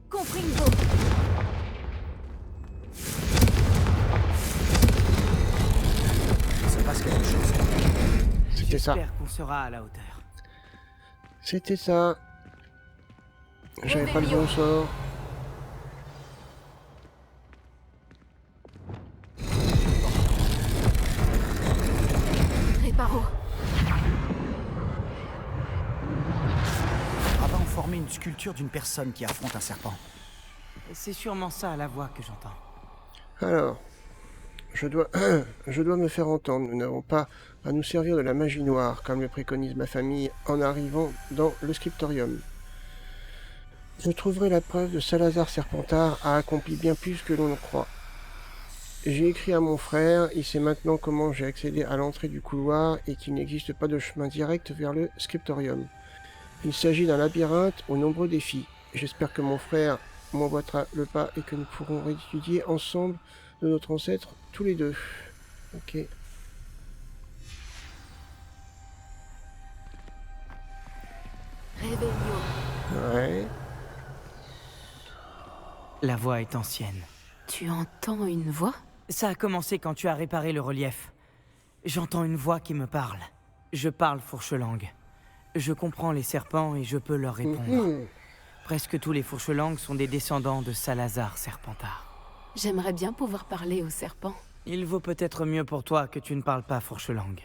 Compringo. Il se passe quelque chose. C'était ça. J'espère qu'on sera à la hauteur. C'était ça. J'avais pas le bon sort. une sculpture d'une personne qui affronte un serpent. C'est sûrement ça la voix que j'entends. Alors, je dois me faire entendre. Nous n'avons pas à nous servir de la magie noire, comme le préconise ma famille en arrivant dans le scriptorium. Je trouverai la preuve de Salazar Serpentard a accompli bien plus que l'on ne croit. J'ai écrit à mon frère, il sait maintenant comment j'ai accédé à l'entrée du couloir et qu'il n'existe pas de chemin direct vers le scriptorium. Il s'agit d'un labyrinthe aux nombreux défis. J'espère que mon frère m'emboîtera le pas et que nous pourrons réétudier ensemble de notre ancêtre, tous les deux. Ok. Réveillon. Ouais. La voix est ancienne. Tu entends une voix? Ça a commencé quand tu as réparé le relief. J'entends une voix qui me parle. Je parle fourche-langue. Je comprends les serpents et je peux leur répondre. Presque tous les fourche-langues sont des descendants de Salazar Serpentard. J'aimerais bien pouvoir parler aux serpents. Il vaut peut-être mieux pour toi que tu ne parles pas fourche-langue.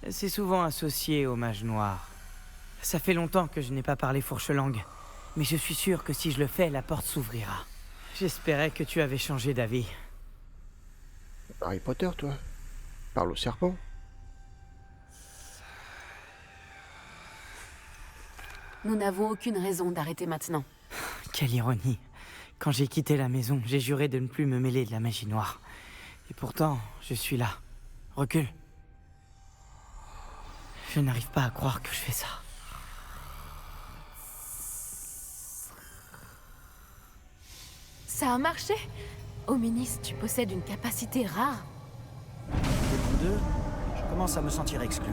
C'est souvent associé au mage noir. Ça fait longtemps que je n'ai pas parlé fourche-langue, mais je suis sûr que si je le fais, la porte s'ouvrira. J'espérais que tu avais changé d'avis. Harry Potter, toi. Parle au serpent. Nous n'avons aucune raison d'arrêter maintenant. Quelle ironie. Quand j'ai quitté la maison, j'ai juré de ne plus me mêler de la magie noire. Et pourtant, je suis là. Recule. Je n'arrive pas à croire que je fais ça. Ça a marché? Hominis, tu possèdes une capacité rare. Et vous deux, je commence à me sentir exclu.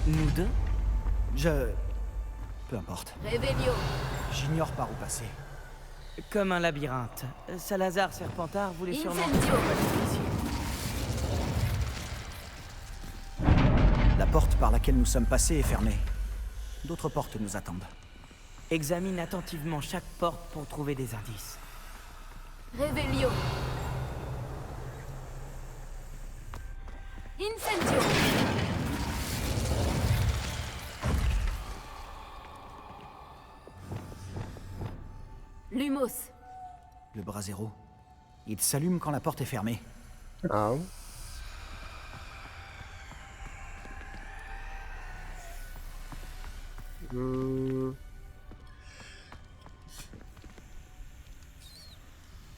Nous deux? Peu importe. Réveillon. J'ignore par où passer. Comme un labyrinthe. Salazar Serpentard voulait sûrement... La porte par laquelle nous sommes passés est fermée. D'autres portes nous attendent. Examine attentivement chaque porte pour trouver des indices. Réveillon. Incendio. Lumos. Le brasero. Il s'allume quand la porte est fermée. Ah.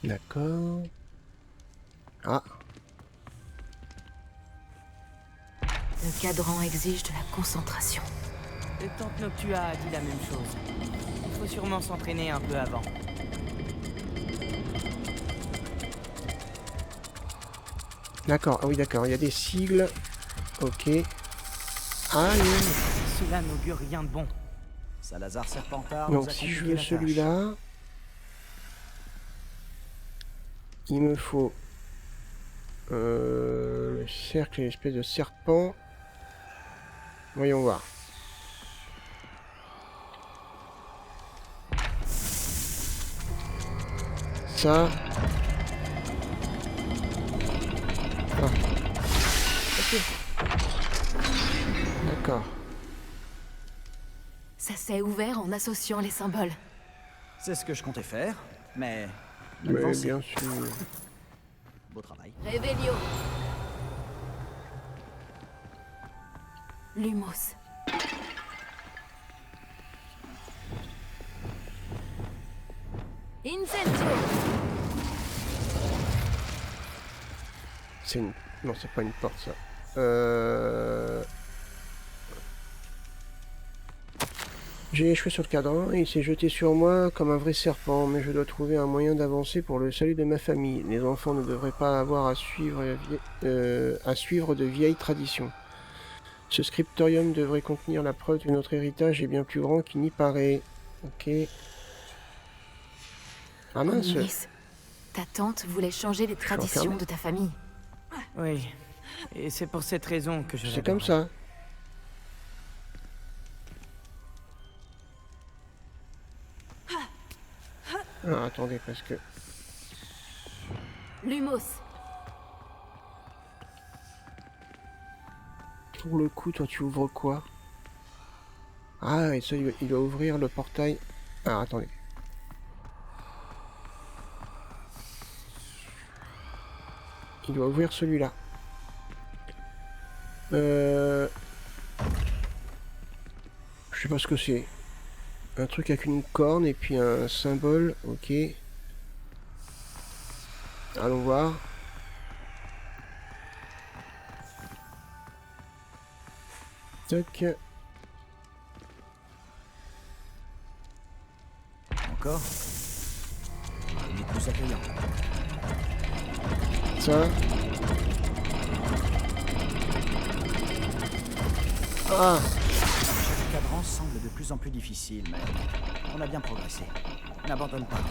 D'accord. Ah. Le cadran exige de la concentration. Tante Noctua a dit la même chose. Il faut sûrement s'entraîner un peu avant. D'accord, ah oui d'accord, il y a des sigles. Ok. Ah Cela n'augure rien de bon. Salazar Serpentard. Donc si je veux celui-là, il me faut le cercle et l'espèce de serpent. Voyons voir. Ça. Ah. Ok. D'accord. Ça s'est ouvert en associant les symboles. C'est ce que je comptais faire, mais... Mais avancez. bien sûr. Beau travail. Réveillon. Lumos. Incendio. C'est une... Non, c'est pas une porte, ça. J'ai échoué sur le cadran et il s'est jeté sur moi comme un vrai serpent, mais je dois trouver un moyen d'avancer pour le salut de ma famille. Les enfants ne devraient pas avoir à suivre de vieilles traditions. Ce scriptorium devrait contenir la preuve que notre héritage est bien plus grand qu'il n'y paraît. Ok. Ah mince. Hominis, ta tante voulait changer les traditions de ta famille. Oui, et c'est pour cette raison que je C'est comme ça. Ah, attendez, parce que... Lumos. Pour le coup, toi, tu ouvres quoi? Ah, et ça, il doit ouvrir le portail. Ah, attendez. Il doit ouvrir celui-là. Je sais pas ce que c'est. Un truc avec une corne et puis un symbole. Ok. Allons voir. Toc. Encore? Il est plus accueillant. Ça. Ah! Chaque cadran semble de plus en plus difficile, mais on a bien progressé. N'abandonne pas.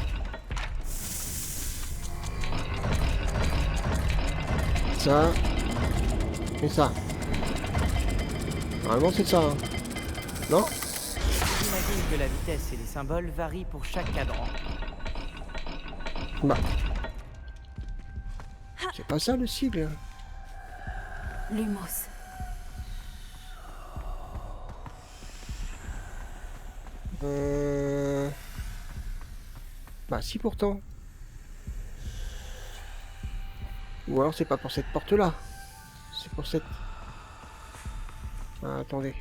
Ça. Et ça. Normalement c'est ça. Hein. Non? J'imagine que la vitesse et les symboles varient pour chaque cadran. Bah. C'est pas ça le sigle. Lumos. Bah si pourtant. Ou alors c'est pas pour cette porte-là. C'est pour cette... Ah, attendez.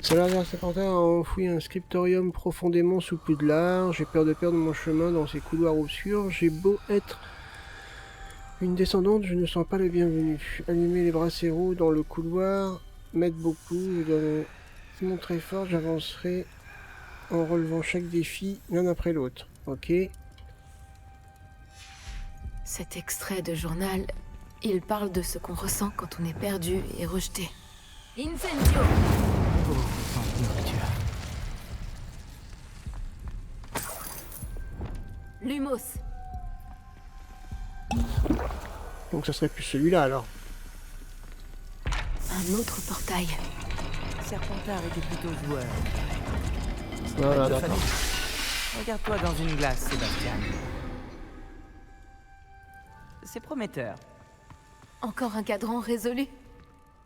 Salazar Serpentin a enfoui un scriptorium profondément sous Poudlard. J'ai peur de perdre mon chemin dans ces couloirs obscurs. J'ai beau être une descendante, je ne sens pas le bienvenu. Allumer les brasseros dans le couloir m'aide beaucoup. Je dois me montrer fort, j'avancerai en relevant chaque défi l'un après l'autre. Ok. Cet extrait de journal, il parle de ce qu'on ressent quand on est perdu et rejeté. Incendio! Lumos. Donc ça serait plus celui-là alors. Un autre portail. Serpentard était plutôt joueur. Voilà, De d'accord. famille. Regarde-toi dans une glace, Sébastien. C'est prometteur. Encore un cadran résolu.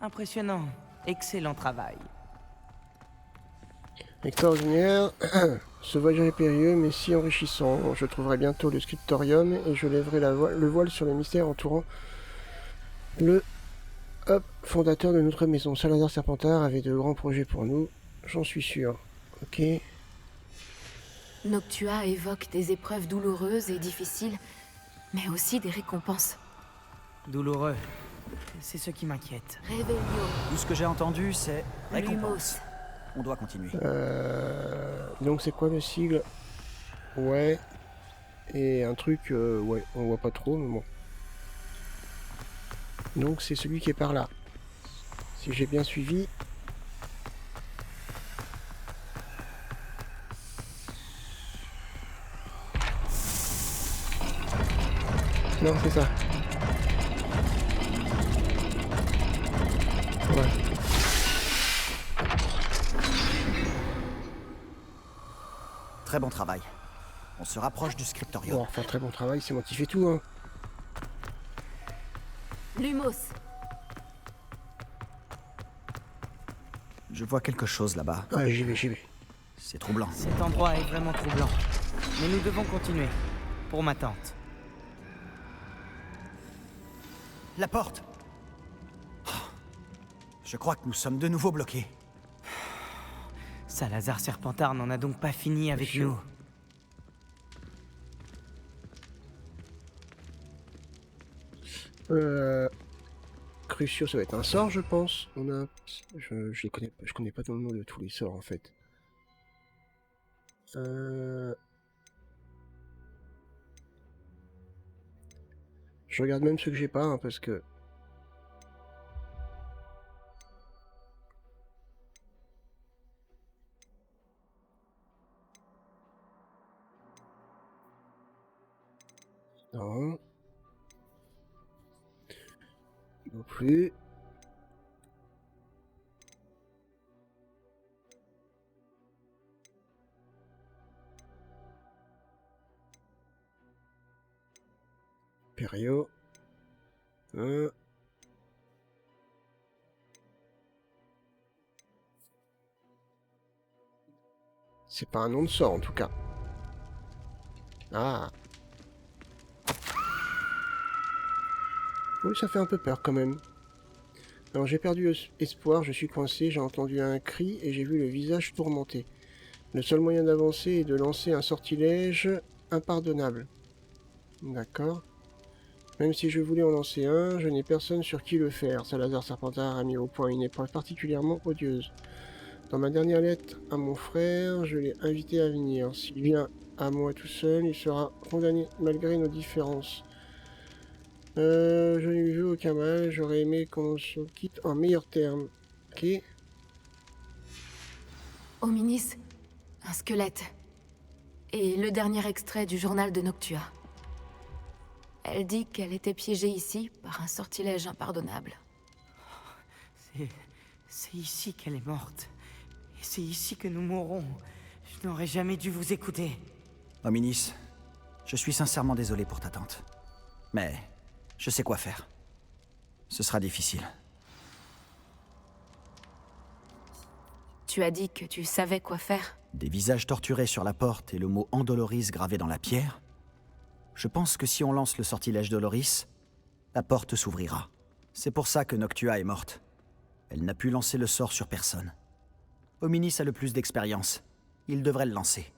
Impressionnant. Excellent travail. Extraordinaire. Ce voyage est périlleux mais si enrichissant. Je trouverai bientôt le scriptorium et je lèverai le voile sur les mystères entourant le fondateur de notre maison. Salazar Serpentard avait de grands projets pour nous, j'en suis sûr. Ok. Noctua évoque des épreuves douloureuses et difficiles, mais aussi des récompenses. Douloureux. C'est ce qui m'inquiète. Revelio. Tout ce que j'ai entendu, c'est récompense. Lumos. On doit continuer. Donc c'est quoi le sigle? Ouais. Et un truc, ouais, on voit pas trop, mais bon. Donc c'est celui qui est par là. Si j'ai bien suivi. Non, c'est ça. Ouais. Très bon travail. On se rapproche du scriptorium. Bon, enfin, très bon travail, c'est moi qui fais tout, hein. Lumos. Je vois quelque chose là-bas. Ouais, j'y vais, j'y vais. C'est troublant. Cet endroit est vraiment troublant. Mais nous devons continuer. Pour ma tante. La porte! Oh. Je crois que nous sommes de nouveau bloqués. Salazar Serpentard n'en a donc pas fini avec nous. Crucio, ça va être un sort, je pense. On a... je connais pas tout le nom de tous les sorts, en fait. Je regarde même ceux que j'ai pas, hein, parce que... Non. Non plus. Perio. C'est pas un nom de sort en tout cas. Ah. Oui, ça fait un peu peur quand même. Alors j'ai perdu espoir, je suis coincé, j'ai entendu un cri et j'ai vu le visage tourmenté. Le seul moyen d'avancer est de lancer un sortilège impardonnable. D'accord. Même si je voulais en lancer un, je n'ai personne sur qui le faire. Salazar Serpentard a mis au point une épreuve particulièrement odieuse. Dans ma dernière lettre à mon frère, je l'ai invité à venir. S'il vient à moi tout seul, il sera condamné malgré nos différences. Je n'ai vu aucun mal, j'aurais aimé qu'on se quitte en meilleurs termes. Ok. Hominis, un squelette. Et le dernier extrait du journal de Noctua. Elle dit qu'elle était piégée ici par un sortilège impardonnable. C'est ici qu'elle est morte. Et c'est ici que nous mourrons. Je n'aurais jamais dû vous écouter. Hominis, je suis sincèrement désolé pour ta tante. Mais je sais quoi faire. Ce sera difficile. Tu as dit que tu savais quoi faire? Des visages torturés sur la porte et le mot Andoloris gravé dans la pierre. Je pense que si on lance le sortilège Doloris, la porte s'ouvrira. C'est pour ça que Noctua est morte. Elle n'a pu lancer le sort sur personne. Hominis a le plus d'expérience. Il devrait le lancer.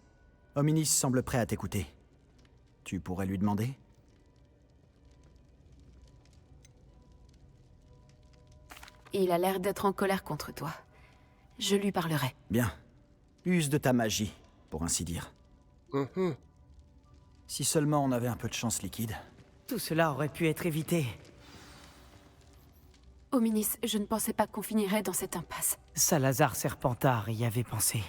Hominis semble prêt à t'écouter. Tu pourrais lui demander? Il a l'air d'être en colère contre toi. Je lui parlerai. Bien. Use de ta magie, pour ainsi dire. Si seulement on avait un peu de chance liquide. Tout cela aurait pu être évité. Hominis, je ne pensais pas qu'on finirait dans cette impasse. Salazar Serpentard y avait pensé.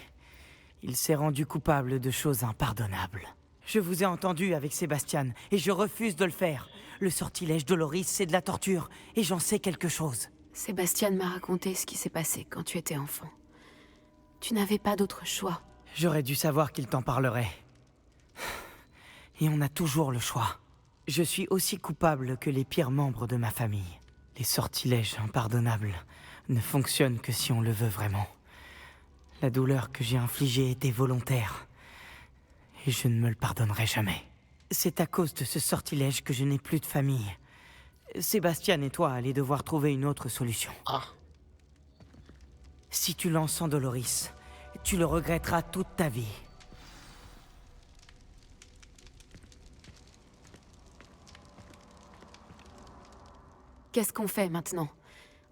Il s'est rendu coupable de choses impardonnables. Je vous ai entendu avec Sébastien, et je refuse de le faire. Le sortilège Doloris, c'est de la torture, et j'en sais quelque chose. Sébastien m'a raconté ce qui s'est passé quand tu étais enfant. Tu n'avais pas d'autre choix. J'aurais dû savoir qu'il t'en parlerait. Et on a toujours le choix. Je suis aussi coupable que les pires membres de ma famille. Les sortilèges impardonnables ne fonctionnent que si on le veut vraiment. La douleur que j'ai infligée était volontaire. Et je ne me le pardonnerai jamais. C'est à cause de ce sortilège que je n'ai plus de famille. Sébastien et toi allez devoir trouver une autre solution. Ah. Si tu lances Andoloris, tu le regretteras toute ta vie. Qu'est-ce qu'on fait maintenant?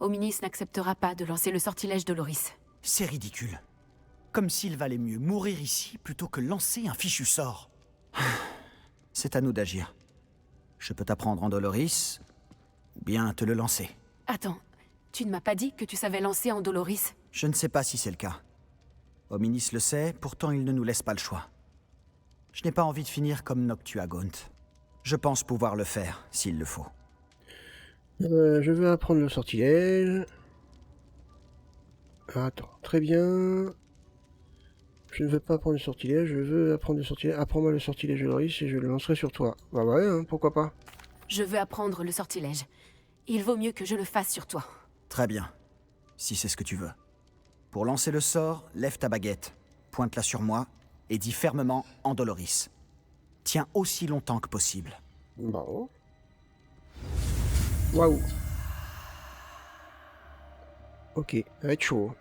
Hominis n'acceptera pas de lancer le sortilège Doloris. C'est ridicule. Comme s'il valait mieux mourir ici plutôt que lancer un fichu sort. C'est à nous d'agir. Je peux t'apprendre Andoloris, ou bien te le lancer. Attends, tu ne m'as pas dit que tu savais lancer Andoloris? Je ne sais pas si c'est le cas. Hominis le sait, pourtant il ne nous laisse pas le choix. Je n'ai pas envie de finir comme Noctua Gaunt. Je pense pouvoir le faire, s'il le faut. Je veux apprendre le sortilège. Attends, très bien. Je ne veux pas apprendre le sortilège, je veux apprendre le sortilège. Apprends-moi le sortilège de Loris et je le lancerai sur toi. Bah ouais, hein, pourquoi pas. Je veux apprendre le sortilège. Il vaut mieux que je le fasse sur toi. Très bien, si c'est ce que tu veux. Pour lancer le sort, lève ta baguette, pointe-la sur moi et dis fermement Andoloris. Tiens aussi longtemps que possible. Bon. Waouh. Ok, ça va être chaud.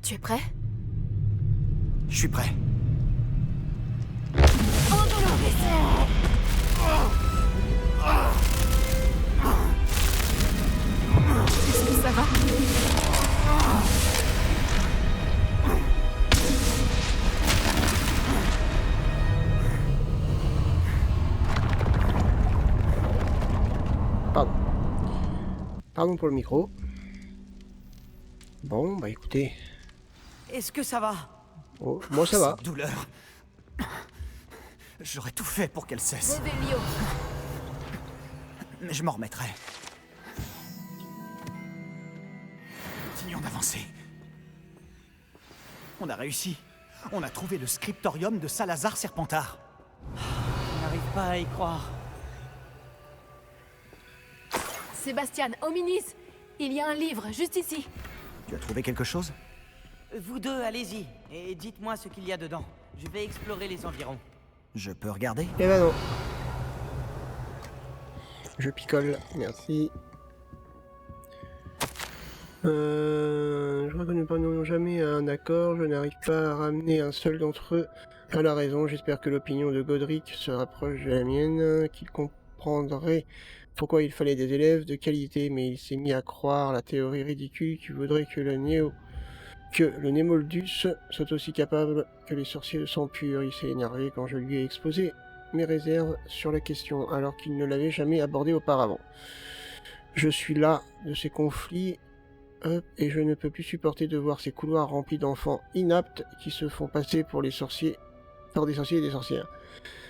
Tu es prêt? Je suis prêt. Est-ce que ça va? Pardon. Pardon pour le micro. Bon, bah écoutez. Est-ce que ça va? Oh, moi ça va. Cette douleur. J'aurais tout fait pour qu'elle cesse. Revelio. Mais je m'en remettrai. Continuons d'avancer. On a réussi. On a trouvé le scriptorium de Salazar Serpentard. Je n'arrive pas à y croire. Sébastien, Hominis, il y a un livre, juste ici. Tu as trouvé quelque chose? Vous deux, allez-y, et dites-moi ce qu'il y a dedans. Je vais explorer les environs. Je peux regarder? Eh ben non. Je picole, merci. Je crois que nous ne parvenons jamais à un accord. Je n'arrive pas à ramener un seul d'entre eux à la raison. J'espère que l'opinion de Godric se rapproche de la mienne, qu'il comprendrait pourquoi il fallait des élèves de qualité, mais il s'est mis à croire la théorie ridicule qui voudrait que le Némoldus soit aussi capable que les sorciers de sang pur. Il s'est énervé quand je lui ai exposé mes réserves sur la question, alors qu'il ne l'avait jamais abordée auparavant. Je suis las de ces conflits, et je ne peux plus supporter de voir ces couloirs remplis d'enfants inaptes qui se font passer pour des sorciers et des sorcières.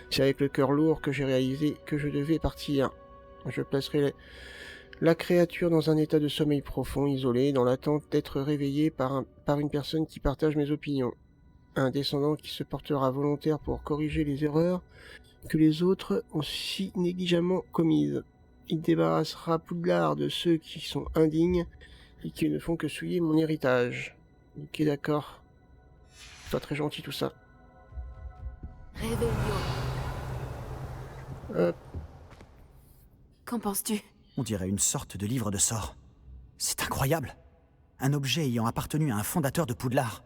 C'est avec le cœur lourd que j'ai réalisé que je devais partir. Je placerai la créature dans un état de sommeil profond, isolé, dans l'attente d'être réveillé par une personne qui partage mes opinions. Un descendant qui se portera volontaire pour corriger les erreurs que les autres ont si négligemment commises. Il débarrassera Poudlard de ceux qui sont indignes et qui ne font que souiller mon héritage. Ok, d'accord. C'est pas très gentil tout ça. Réveillon. Hop. Qu'en penses-tu? On dirait une sorte de livre de sorts. C'est incroyable. Un objet ayant appartenu à un fondateur de Poudlard.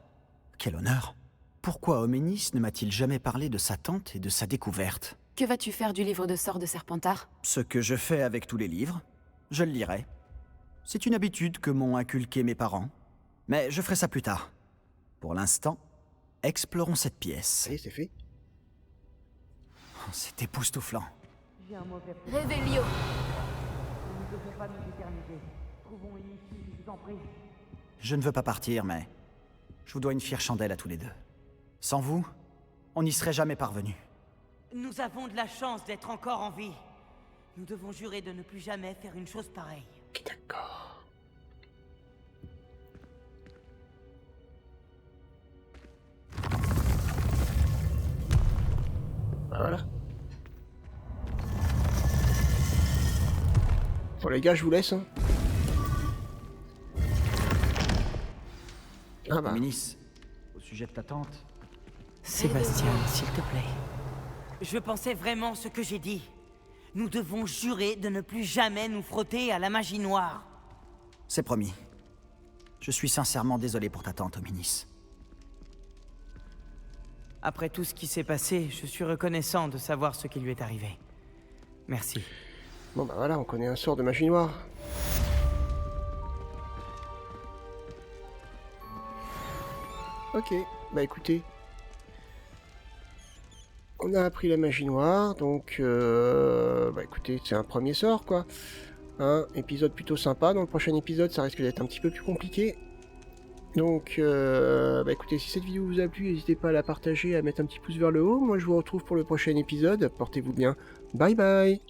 Quel honneur. Pourquoi Homénis ne m'a-t-il jamais parlé de sa tante et de sa découverte? Que vas-tu faire du livre de sorts de Serpentard? Ce que je fais avec tous les livres, je le lirai. C'est une habitude que m'ont inculqué mes parents. Mais je ferai ça plus tard. Pour l'instant, explorons cette pièce. Allez, c'est fait. Oh, c'est époustouflant. Réveillon. Je ne veux pas partir, mais je vous dois une fière chandelle à tous les deux. Sans vous, on n'y serait jamais parvenu. Nous avons de la chance d'être encore en vie. Nous devons jurer de ne plus jamais faire une chose pareille. D'accord. Voilà. Bon les gars, je vous laisse. Hein. Ah bah. Homénis, au sujet de ta tante... Sébastien, s'il te plaît. Je pensais vraiment ce que j'ai dit. Nous devons jurer de ne plus jamais nous frotter à la magie noire. C'est promis. Je suis sincèrement désolé pour ta tante, Homénis. Après tout ce qui s'est passé, je suis reconnaissant de savoir ce qui lui est arrivé. Merci. Bon bah voilà, on connaît un sort de magie noire. Ok, bah écoutez. On a appris la magie noire, donc bah écoutez, c'est un premier sort quoi. Un épisode plutôt sympa. Dans le prochain épisode, ça risque d'être un petit peu plus compliqué. Donc bah écoutez, si cette vidéo vous a plu, n'hésitez pas à la partager, à mettre un petit pouce vers le haut. Moi je vous retrouve pour le prochain épisode. Portez-vous bien. Bye bye.